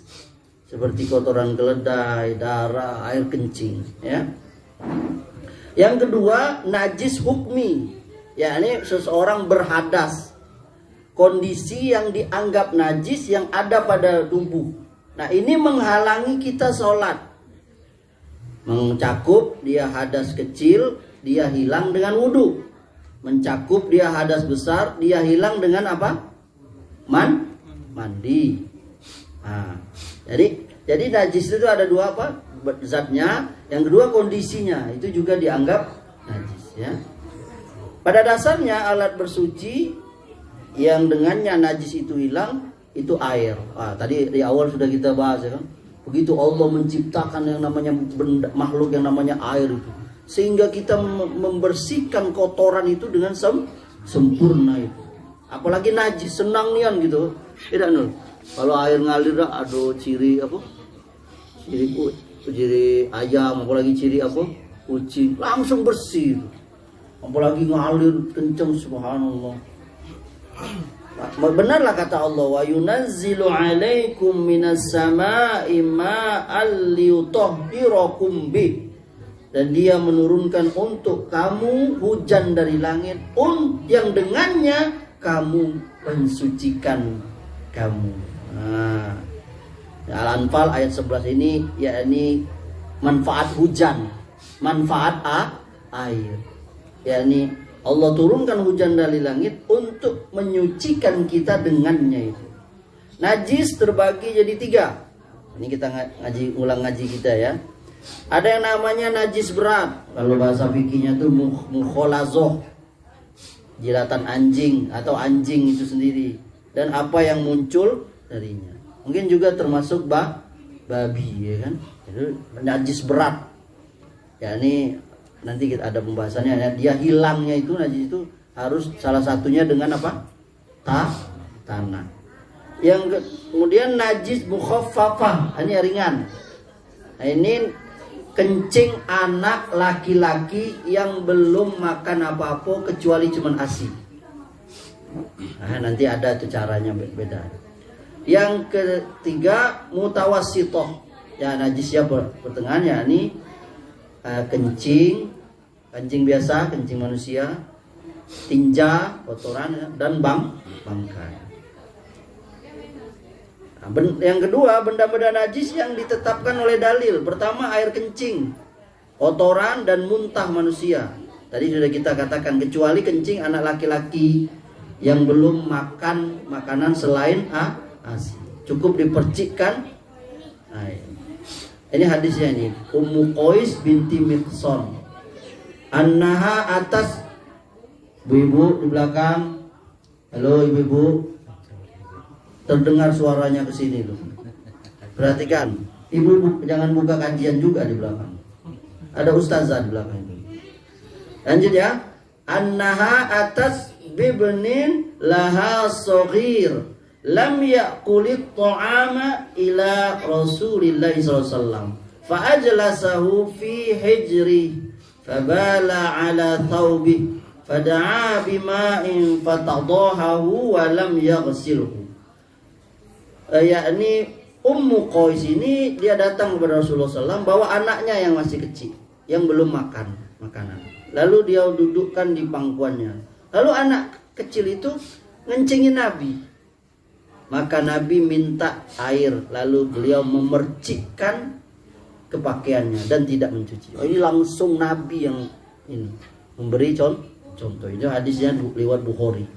Seperti kotoran keledai, darah, air kencing, ya. Yang kedua najis hukmi, yakni seseorang berhadas, kondisi yang dianggap najis yang ada pada tubuh. Nah ini menghalangi kita sholat. Mencakup dia hadas kecil, dia hilang dengan wudhu. Mencakup dia hadas besar, dia hilang dengan apa? mandi. Nah, jadi najis itu ada dua apa? Zatnya, yang kedua kondisinya, itu juga dianggap najis ya. Pada dasarnya alat bersuci yang dengannya najis itu hilang itu air. Tadi di awal sudah kita bahas ya kan. Begitu Allah menciptakan yang namanya makhluk yang namanya air itu, sehingga kita membersihkan kotoran itu dengan sempurna itu. Apalagi najis senang nian gitu. Tidak nul. Kalau air ngalir aduh ciri apa? Ciri ayam, apalagi ciri apa? Kucing, langsung bersih. Apalagi ngalir kencang, subhanallah. Benarlah kata Allah, wa yunazzilu 'alaikum minas sama'i ma'an liyutahhirakum bih. Dan dia menurunkan untuk kamu hujan dari langit yang dengannya kamu mensucikan kamu. Al-Anfal ayat 11 ini yakni manfaat hujan, manfaat air. Yakni Allah turunkan hujan dari langit untuk menyucikan kita dengannya itu. Najis terbagi jadi 3. Ini kita ulang ngaji kita ya. Ada yang namanya najis berat. Kalau bahasa fikihnya itu mukholazoh, jilatan anjing atau anjing itu sendiri, dan apa yang muncul darinya. Mungkin juga termasuk babi ya kan. Itu najis berat. Ya ini nanti kita ada pembahasannya ya. Dia hilangnya itu najis itu harus salah satunya dengan apa? Tanah. Yang kemudian najis mukhaffafah, ini ringan. Nah, ini kencing anak laki-laki yang belum makan apa-apa kecuali cuman ASI. Nah, nanti ada tuh caranya beda. Yang ketiga mutawassithah. Ya najisnya pertengahan ya ini kencing biasa, kencing manusia, tinja, kotoran dan bangkai. Nah, yang kedua benda-benda najis yang ditetapkan oleh dalil. Pertama air kencing, kotoran dan muntah manusia. Tadi sudah kita katakan kecuali kencing anak laki-laki yang belum makan makanan selain ASI. Cukup dipercikkan. Nah, ini hadisnya ini. Ummu Qais binti Miqson. Annaha atas ibu-ibu di belakang. Halo ibu-ibu. Terdengar suaranya ke sini loh. Perhatikan. Ibu jangan buka kajian juga di belakang. Ada ustazah di belakang itu. Lanjut ya. Annaha atas bibnin laha saghir lam ya'kulit ta'ama ila Rasulillah sallallahu alaihi wasallam fa ajlasahu fi hijri fabala ala thawbi fada'a bima'in fatadahahu wa lam yaghsilhu. Yakni Ummu Qais ini dia datang kepada Rasulullah SAW bawa anaknya yang masih kecil yang belum makan makanan, lalu dia dudukkan di pangkuannya, lalu anak kecil itu ngencingin Nabi. Maka Nabi minta air, lalu beliau memercikkan kepakaiannya dan tidak mencuci. Ini langsung Nabi yang ini memberi contoh. Itu hadisnya lewat Bukhari.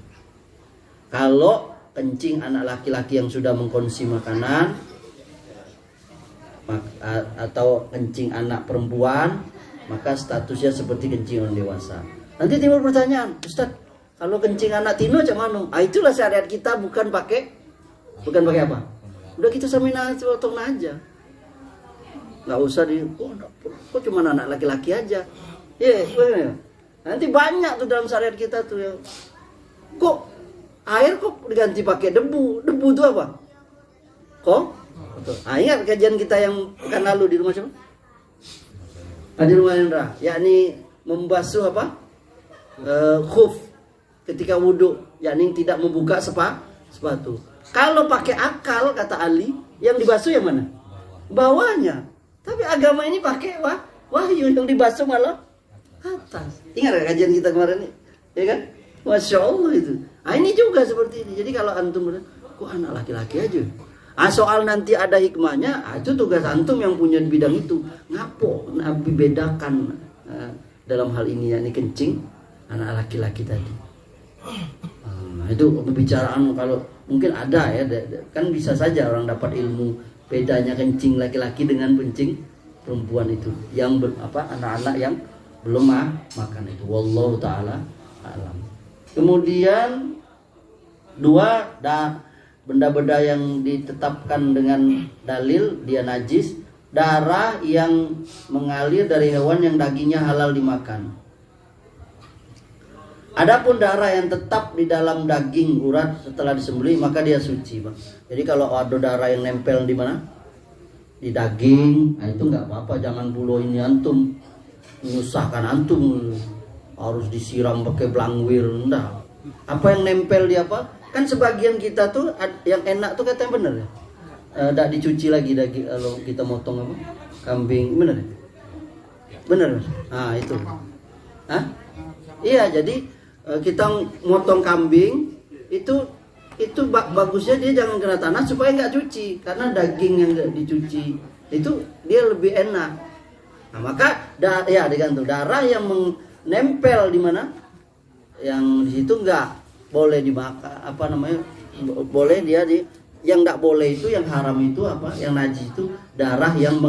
Kalau kencing anak laki-laki yang sudah mengkonsumsi makanan atau kencing anak perempuan, maka statusnya seperti kencing orang dewasa. Nanti timbul pertanyaan, Ustaz, kalau kencing anak tino macam mana? Itulah syariat kita, bukan pakai apa? Udah kita samain aja, potong aja. Nggak usah kok cuma anak laki-laki aja. Yeah. Nanti banyak tuh dalam syariat kita tuh yang kok air kok diganti pakai debu. Debu itu apa? Kok? Ingat kajian kita yang pekan lalu di rumah siapa? Di rumah Indra. Yakni membasuh apa? Khuf ketika wudhu, yakni tidak membuka sepatu. Kalau pakai akal kata Ali, yang dibasuh yang mana? Bawahnya. Tapi agama ini pakai wahyu, yang dibasuh malah atas. Ingat gak kajian kita kemarin ini? Ya kan? Masya Allah itu. Ini juga seperti ini. Jadi kalau antum kok anak laki-laki aja? Soal nanti ada hikmahnya, itu tugas antum yang punya bidang itu. Ngapo Nabi bedakan dalam hal ini, yakni kencing anak laki-laki tadi. Itu pembicaraan kalau Mungkin ada ya, kan bisa saja orang dapat ilmu bedanya kencing laki-laki dengan kencing perempuan itu. Yang anak-anak yang belum makan itu. Wallahu taala alam. Kemudian dua, benda-benda yang ditetapkan dengan dalil dia najis, darah yang mengalir dari hewan yang dagingnya halal dimakan. Adapun darah yang tetap di dalam daging urat setelah disembelih maka dia suci, Bang. Jadi kalau ada darah yang nempel di mana? Di daging, nah itu nggak apa-apa, jangan dulu ini antum menyusahkan antum harus disiram pakai blangwir, enggak. Apa yang nempel di apa? Kan sebagian kita tuh yang enak tuh katanya bener ya. Enggak dicuci lagi daging kalau kita motong apa? Kambing, bener ya? Bener. Nah, itu. Hah? Iya, jadi kita motong kambing itu bagusnya dia jangan kena tanah supaya nggak cuci, karena daging yang nggak dicuci itu dia lebih enak. Nah, maka ya digantung darah yang menempel di mana, yang di situ nggak boleh dimakan, boleh dia yang nggak boleh itu, yang haram itu apa, yang najis itu darah yang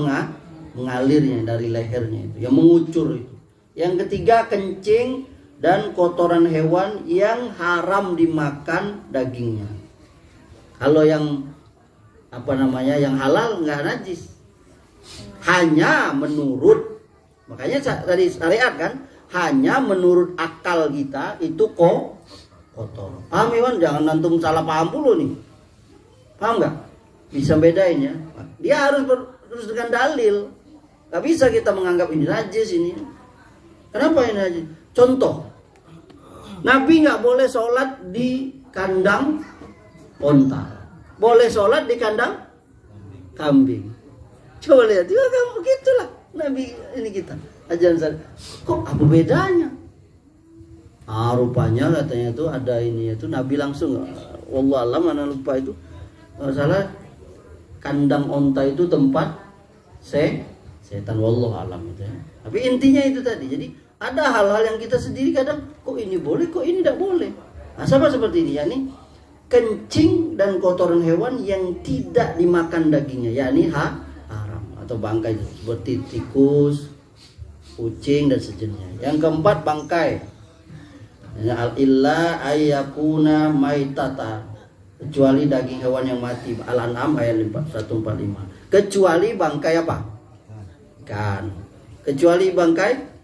mengalirnya dari lehernya itu, yang mengucur itu. Yang ketiga, kencing dan kotoran hewan yang haram dimakan dagingnya. Kalau yang yang halal nggak najis, hanya menurut, makanya dari syariat kan, hanya menurut akal kita itu kotor. Paham Iwan? Jangan antum salah paham dulu nih. Paham nggak? Bisa bedain ya. Dia harus terus dengan dalil. Gak bisa kita menganggap ini najis ini. Kenapa ini najis? Contoh, Nabi nggak boleh sholat di kandang onta, boleh sholat di kandang kambing. Coba lihat, juga kan begitulah Nabi ini kita ajaran saya. Kok apa bedanya? Rupanya katanya itu ada ini itu Nabi langsung, wallah alam, mana lupa itu, salah, kandang onta itu tempat setan, wallah alam itu ya. Tapi intinya itu tadi. Jadi ada hal-hal yang kita sendiri kadang kok ini boleh, kok ini tidak boleh. Nah, sama seperti ini, yakni kencing dan kotoran hewan yang tidak dimakan dagingnya, yakni haram atau bangkai seperti tikus, kucing dan sejenisnya. Yang keempat, bangkai. Al-illa ayyakuna maitata, kecuali daging hewan yang mati. Al-An'am ayat 145. Kecuali bangkai apa? Ikan. Kecuali bangkai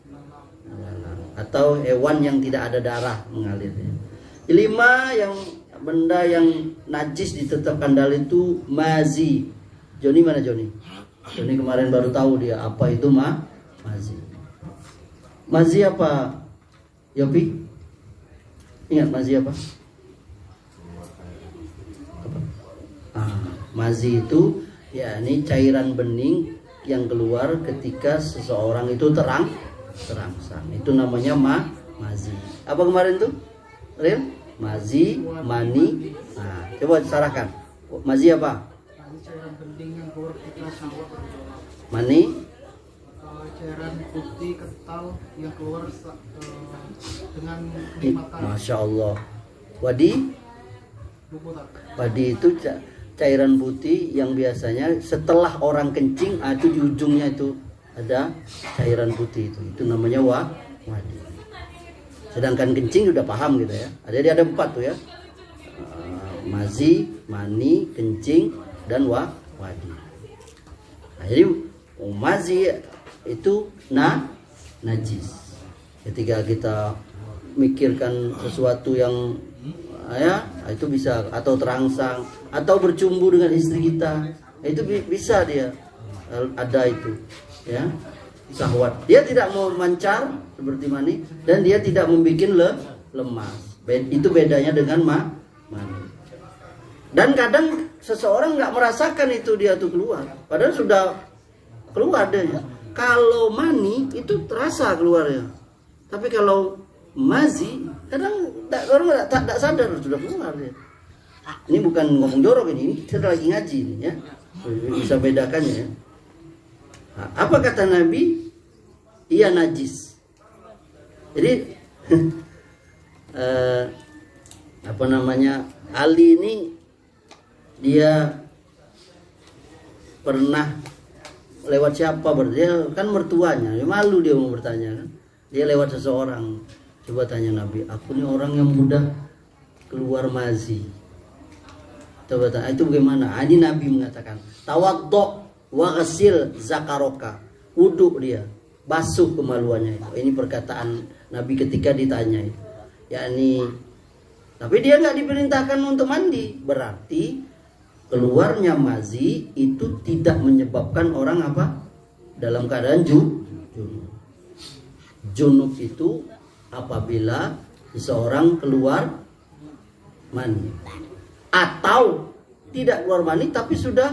atau hewan yang tidak ada darah mengalir. 5, yang benda yang najis ditetapkan dalil itu mazi. Joni mana Joni? Joni kemarin baru tahu dia apa itu mazi. Mazi apa? Yopi? Ingat mazi apa? Mazi itu yakni cairan bening yang keluar ketika seseorang itu terangsang. Itu namanya mazi. Apa kemarin tuh? Real? Mazi, mani. Nah, coba sarahkan. Mazi apa? Cairan bening yang keluar ketika syahwat. Mani? Cairan putih kental yang keluar dengan kenikmatan. Masya Allah. Wadi? Wadi itu cairan putih yang biasanya setelah orang kencing, itu di ujungnya itu ada cairan putih itu namanya wadi. Sedangkan kencing sudah paham gitu ya. Ada 4 tuh ya. Mazi, mani, kencing dan wadi. Nah, jadi mazi itu najis. Ketika kita mikirkan sesuatu yang itu bisa, atau terangsang atau bercumbu dengan istri kita, itu bisa dia ada itu ya, syahwat. Dia tidak mau mancar seperti mani dan dia tidak membuat lemas. Itu bedanya dengan mani. Dan kadang seseorang nggak merasakan itu dia tuh keluar, padahal sudah keluar dia. Kalau mani itu terasa keluarnya, tapi kalau mazi kadang orang tak sadar sudah keluar dia. Ini bukan ngomong jorok ini kita lagi ngaji ini ya, bisa bedakannya ya. Nah, apa kata Nabi? Ia najis. Jadi Ali ini dia pernah lewat siapa, dia kan mertuanya, malu dia mau bertanya kan. Dia lewat seseorang, coba tanya Nabi, aku nih orang yang mudah keluar mazi. Coba tanya, itu bagaimana? Ini Nabi mengatakan, tawaddo wa ghasil zakaroka, wudhu dia, basuh kemaluannya itu. Ini perkataan Nabi ketika ditanya itu. Yakni, tapi dia nggak diperintahkan untuk mandi, berarti keluarnya mazi itu tidak menyebabkan orang apa? Dalam keadaan junub. Junub itu apabila seseorang keluar mani atau tidak keluar mani tapi sudah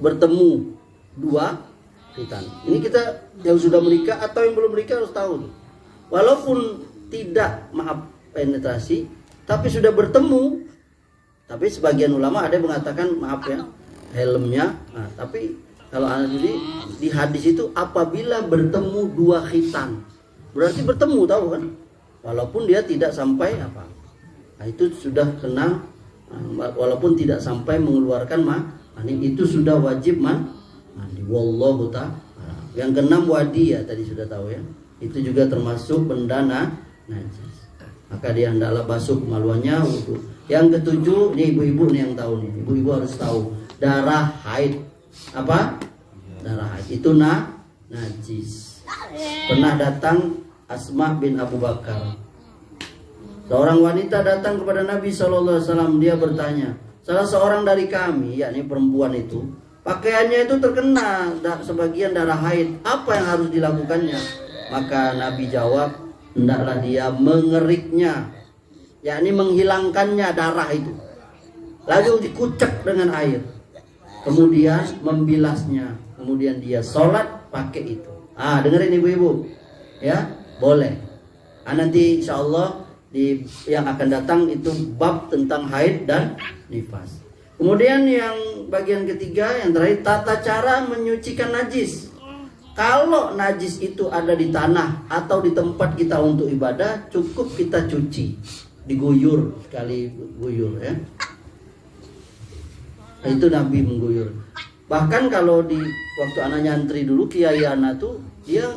bertemu dua khitan. Ini kita yang sudah menikah atau yang belum menikah harus tahu. Walaupun tidak penetrasi tapi sudah bertemu. Tapi sebagian ulama ada yang mengatakan maaf ya, helmnya. Nah, tapi kalau jadi di hadis itu apabila bertemu dua khitan, berarti bertemu, tahu kan? Walaupun dia tidak sampai apa. Nah, itu sudah kena, walaupun tidak sampai mengeluarkan mani, itu sudah wajib mandi. Wallahu ta'ala. Yang keenam wadi ya, tadi sudah tahu ya. Itu juga termasuk benda najis. Maka dia hendaklah basuh kemaluannya, wudu. Yang ketujuh, ini ibu-ibu nih yang tahu nih. Ibu-ibu harus tahu darah haid. Apa? Darah haid itu najis. Pernah datang Asma bin Abu Bakar. Seorang wanita datang kepada Nabi SAW. Dia bertanya, salah seorang dari kami, yakni perempuan itu, pakaiannya itu terkena sebagian darah haid. Apa yang harus dilakukannya? Maka Nabi jawab, hendaklah dia mengeriknya, yakni menghilangkannya darah itu, lalu dikucek dengan air, kemudian membilasnya, kemudian dia sholat pakai itu. Dengerin ibu-ibu ya, boleh. Nanti insya Allah di yang akan datang itu bab tentang haid dan nifas. Kemudian yang bagian ketiga, yang terakhir, tata cara menyucikan najis. Kalau najis itu ada di tanah atau di tempat kita untuk ibadah, cukup kita cuci, diguyur sekali guyur ya. Itu Nabi mengguyur. Bahkan kalau di waktu anak nyantri dulu, Kiai Ana tuh dia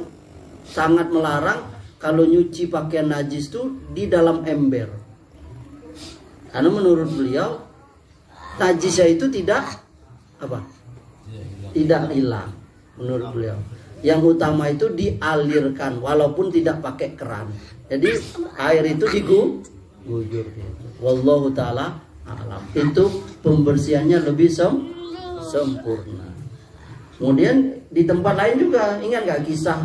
sangat melarang kalau nyuci pakaian najis tuh di dalam ember. Karena menurut beliau najisnya itu tidak apa? Tidak hilang menurut beliau. Yang utama itu dialirkan walaupun tidak pakai keran. Jadi air itu diguyur gitu. Wallahu taala alam. Itu pembersihannya lebih sempurna. Kemudian di tempat lain juga, ingat nggak kisah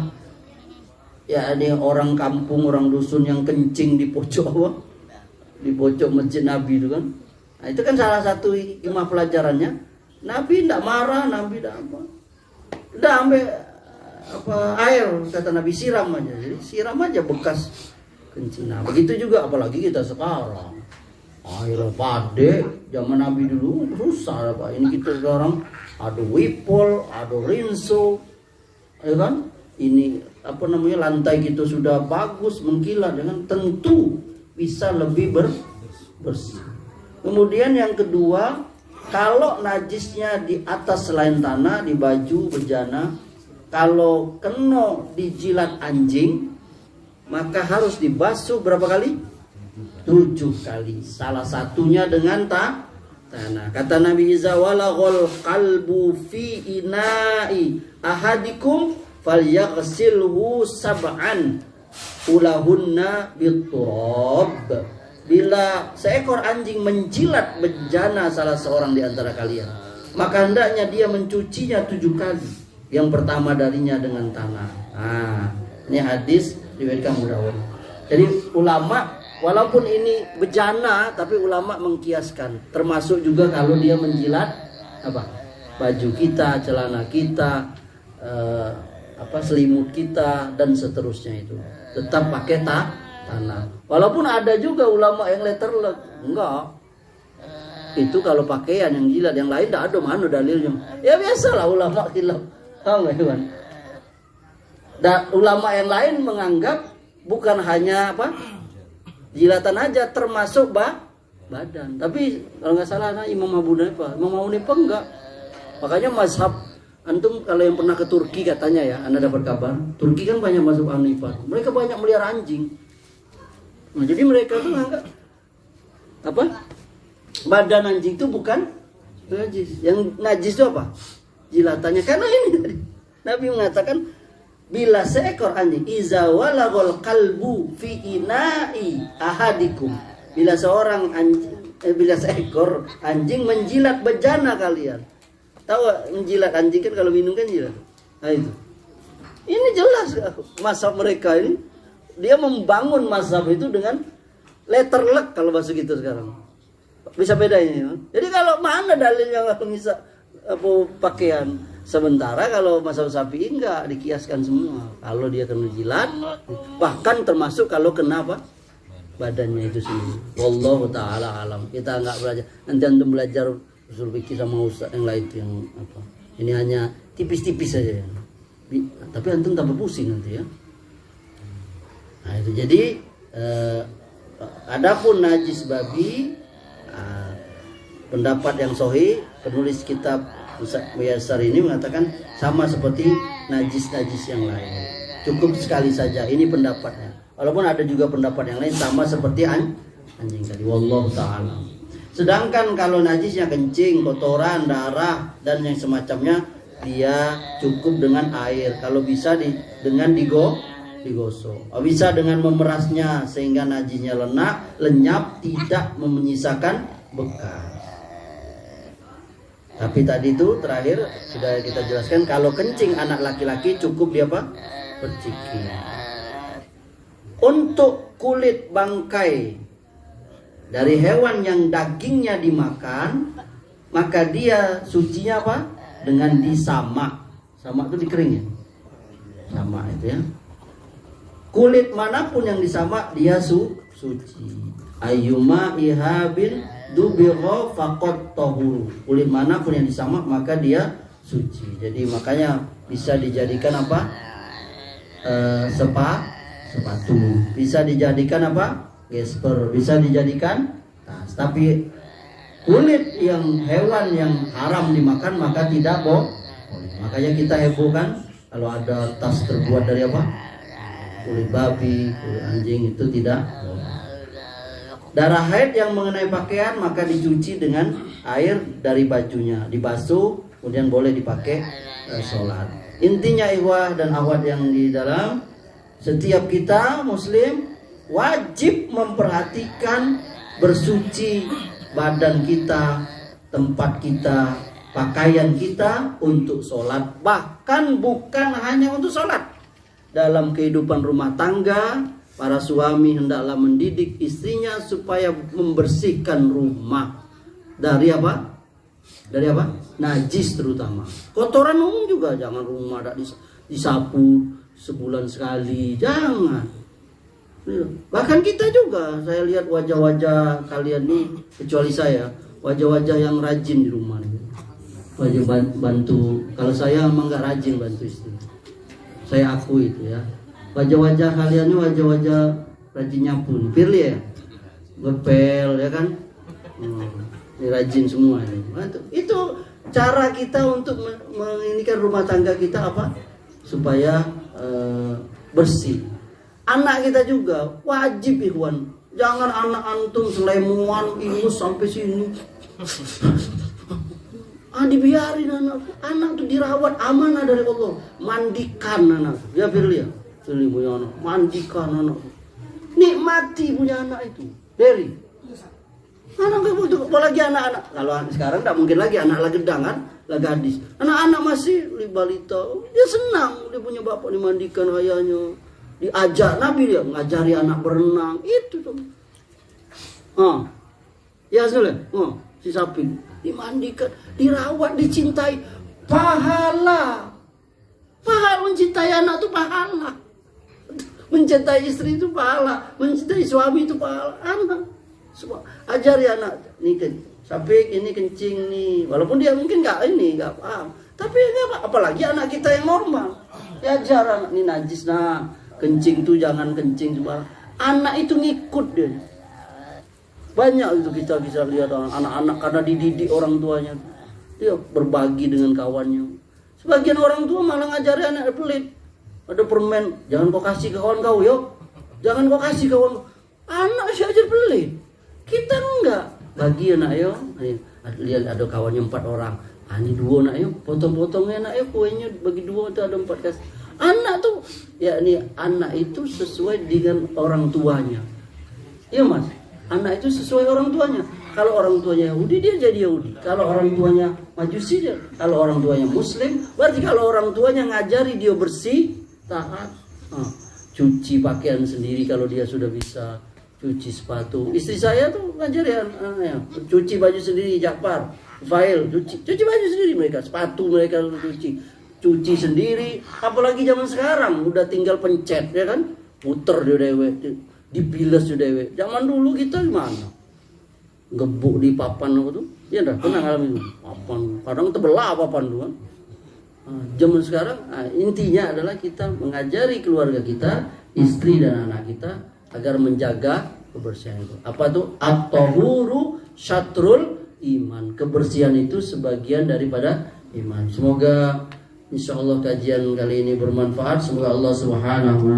ya ada orang kampung, orang dusun yang kencing di pojok apa? Di pojok masjid Nabi itu kan. Nah, itu kan salah satu hikmah pelajarannya. Nabi tidak marah, Nabi tidak apa. Udah ambil air, kata Nabi, siram aja. Jadi siram aja bekas kencing. Nah, begitu juga apalagi kita sekarang. Air pade zaman Nabi dulu susah Pak. Ini kita sekarang ada Wipol, ada Rinso, ya kan? Ini apa namanya, lantai kita sudah bagus mengkilat, dengan tentu bisa lebih bersih. Kemudian yang kedua, kalau najisnya di atas selain tanah, di baju, bejana, kalau kena dijilat anjing, maka harus dibasuh berapa kali? 7 kali. Salah satunya dengan tanah. Kata Nabi, iza walaghal qalbu fi ina'i ahadikum falyaghsilhu sab'an ulahunna biturab. Bila seekor anjing menjilat bejana salah seorang di antara kalian, maka hendaknya dia mencucinya 7 kali. Yang pertama darinya dengan tanah. Ini hadis riwayat Abu Dawud. Jadi ulama, walaupun ini bejana, tapi ulama mengkiaskan. Termasuk juga kalau dia menjilat apa? Baju kita, celana kita, selimut kita dan seterusnya itu. Tetap pakai tanah. Walaupun ada juga ulama yang letterlek, enggak. Itu kalau pakaian yang jilat, yang lain tidak ada mana dalilnya. Ya biasalah ulama khilaf. Tahu nggak Iwan? Dan ulama yang lain menganggap bukan hanya jilatan aja, termasuk badan. Tapi kalau nggak salah Imam Abu Hanifah enggak. Makanya mazhab antum kalau yang pernah ke Turki katanya ya, Anda dapat kabar, Turki kan banyak mazhab Hanifah. Mereka banyak melihara anjing. Nah, jadi mereka tuh nganggap apa? Badan anjing itu bukan najis. Yang najis itu apa? Jilatannya. Karena ini Nabi mengatakan bila seekor anjing iza walagol kalbu fi ina'i ahadikum. Bila seekor anjing menjilat bejana kalian. Tahu menjilat anjing kan kalau minum kan jilat. Nah itu. Ini jelas mazhab mereka ini. Dia membangun mazhab itu dengan letterlek kalau bahasa gitu sekarang. Bisa bedanya. Jadi kalau mana dalilnya kalau bisa pakaian. Sementara kalau mazhab Syafi'i enggak dikiaskan semua. Kalau dia kena jilat, bahkan termasuk kalau kena apa? Badannya itu sendiri. Wallahu taala alam. Kita enggak belajar. Nanti antum belajar usul fikih sama ustaz yang lain yang apa. Ini hanya tipis-tipis saja ya. Tapi antum tambah pusing nanti ya. Nah, itu jadi adapun najis babi pendapat yang sahih penulis kitab Muyassar ini mengatakan sama seperti najis-najis yang lain. Cukup sekali saja. Ini pendapatnya. Walaupun ada juga pendapat yang lain sama seperti anjing tadi. Wallahu ta'ala. Sedangkan kalau najisnya kencing, kotoran, darah dan yang semacamnya, dia cukup dengan air. Kalau bisa dengan digosok. Bisa dengan memerasnya sehingga najisnya lenyap, tidak menyisakan bekas. Tapi tadi itu terakhir sudah kita jelaskan kalau kencing anak laki-laki cukup dia apa? Berciki. Untuk kulit bangkai dari hewan yang dagingnya dimakan, maka dia sucinya apa? Dengan disamak. Samak itu dikeringin. Samak itu ya. Kulit manapun yang disamak dia suci. Ayyuma ihabil dubiro fakot tohuru. Kulit manapun yang disamak maka dia suci. Jadi makanya bisa dijadikan apa? Sepatu. Bisa dijadikan apa? Gesper. Bisa dijadikan tas. Tapi kulit yang hewan yang haram dimakan maka tidak boleh. Makanya kita hebohkan kalau ada tas terbuat dari apa? Kulit babi, kulit anjing itu tidak boleh. Darah haid yang mengenai pakaian maka dicuci dengan air dari bajunya, dibasuh, kemudian boleh dipakai sholat. Intinya ikhwah dan akhwat yang di dalam, setiap kita muslim wajib memperhatikan bersuci badan kita, tempat kita, pakaian kita untuk sholat. Bahkan bukan hanya untuk sholat. Dalam kehidupan rumah tangga, para suami hendaklah mendidik istrinya supaya membersihkan rumah dari apa? Dari apa? Najis terutama. Kotoran umum juga jangan rumah tak disapu sebulan sekali, jangan. Bahkan kita juga, saya lihat wajah-wajah kalian nih, kecuali saya, wajah-wajah yang rajin di rumah nih. Wajah bantu. Kalau saya emang nggak rajin bantu istri. Saya akui itu ya. Wajah-wajah kalian ini wajah-wajah rajin nyapu. Firly ya, ngepel ya kan. Ini rajin semua ini. Itu cara kita untuk menginikan rumah tangga kita apa? Supaya bersih. Anak kita juga wajib ikhwan. Jangan anak antum selemuan ingus sampai sini. Dibiarin anak tuh dirawat, amanah dari Allah. Mandikan anak. Ya Firly ya. Firly punya anak, mandikan anak. Nikmati punya anak itu. Dari anak butuh, apalagi anak-anak. Kalau sekarang tidak mungkin lagi anak lagi gedang kan, lagi gadis. Anak-anak masih balita, dia senang dia punya bapak dimandikan ayahnya. Diajak Nabi dia ngajari anak berenang, itu tuh. Ya sudah, si sapi dimandikan, dirawat, dicintai, pahala. Pahala mencintai anak itu pahala. Mencintai istri itu pahala, mencintai suami itu pahala. Anak ajari anak nih sampai ini kencing nih, walaupun dia mungkin nggak paham, tapi apalagi anak kita yang normal, diajar anak ini najis kencing tuh jangan kencing sembarang. Anak itu ngikut dia. Banyak itu kita bisa lihat anak-anak karena dididik orang tuanya, dia berbagi dengan kawannya. Sebagian orang tua malah ngajari anak pelit. Ada permen, jangan kau kasih ke kawan kau, yuk. Jangan kau kasih ke kawan. Anak sih aja pelit. Kita enggak. Bagi anak yo. Lihat ada kawannya 4 orang. Ini 2 nak yo, potong-potongnya nak yo, kuenya bagi 2 itu ada 4 kasih. Anak tuh, ya ini anak itu sesuai dengan orang tuanya. Iya mas. Anak itu sesuai orang tuanya. Kalau orang tuanya Yahudi, dia jadi Yahudi. Kalau orang tuanya Majusi, dia. Kalau orang tuanya Muslim, berarti kalau orang tuanya ngajari dia bersih, taat, cuci pakaian sendiri kalau dia sudah bisa, cuci sepatu. Istri saya tuh ngajari anaknya, cuci baju sendiri, Jakfar, Fail, cuci baju sendiri mereka, sepatu mereka cuci sendiri. Apalagi zaman sekarang udah tinggal pencet, ya kan, puter dia dewe. Dibilas sudah dewe. Zaman dulu kita gimana? Gebuk di papan apa tuh? Ya dah, pernah ngalamin papan. Kadang terbelah papan tuh kan. Zaman sekarang intinya adalah kita mengajari keluarga kita, istri dan anak kita agar menjaga kebersihan itu. Apa tuh? At-tahuru syatrul iman. Kebersihan itu sebagian daripada iman. Semoga insyaallah kajian kali ini bermanfaat. Semoga Allah Subhanahu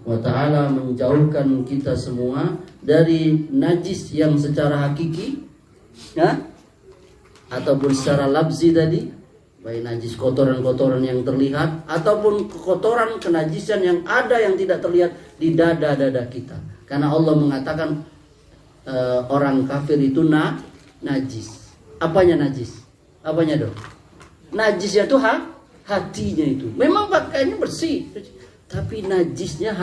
wa ta'ala menjauhkan kita semua dari najis yang secara hakiki, ya, ataupun secara labzi tadi, baik najis kotoran-kotoran yang terlihat ataupun kotoran kenajisan yang ada yang tidak terlihat di dada-dada kita. Karena Allah mengatakan orang kafir itu najis. Apanya najis? Apanya dong? Najisnya itu hatinya itu. Memang pakaiannya bersih, tapi najisnya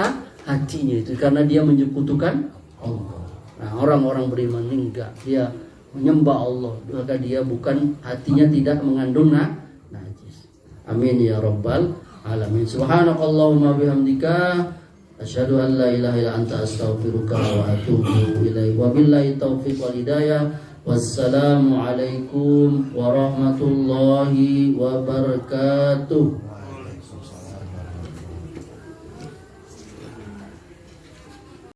hatinya itu karena dia menyekutukan Allah. Nah, orang-orang beriman ini enggak, dia menyembah Allah, maka dia bukan, hatinya tidak mengandung najis. Amin ya rabbal alamin. Subhanakallahumma bihamdika asyhadu an la ilaha illa anta astaghfiruka wa atubu ilaik. Wabillahi taufiq wal hidayah. Wassalamu alaikum warahmatullahi wabarakatuh.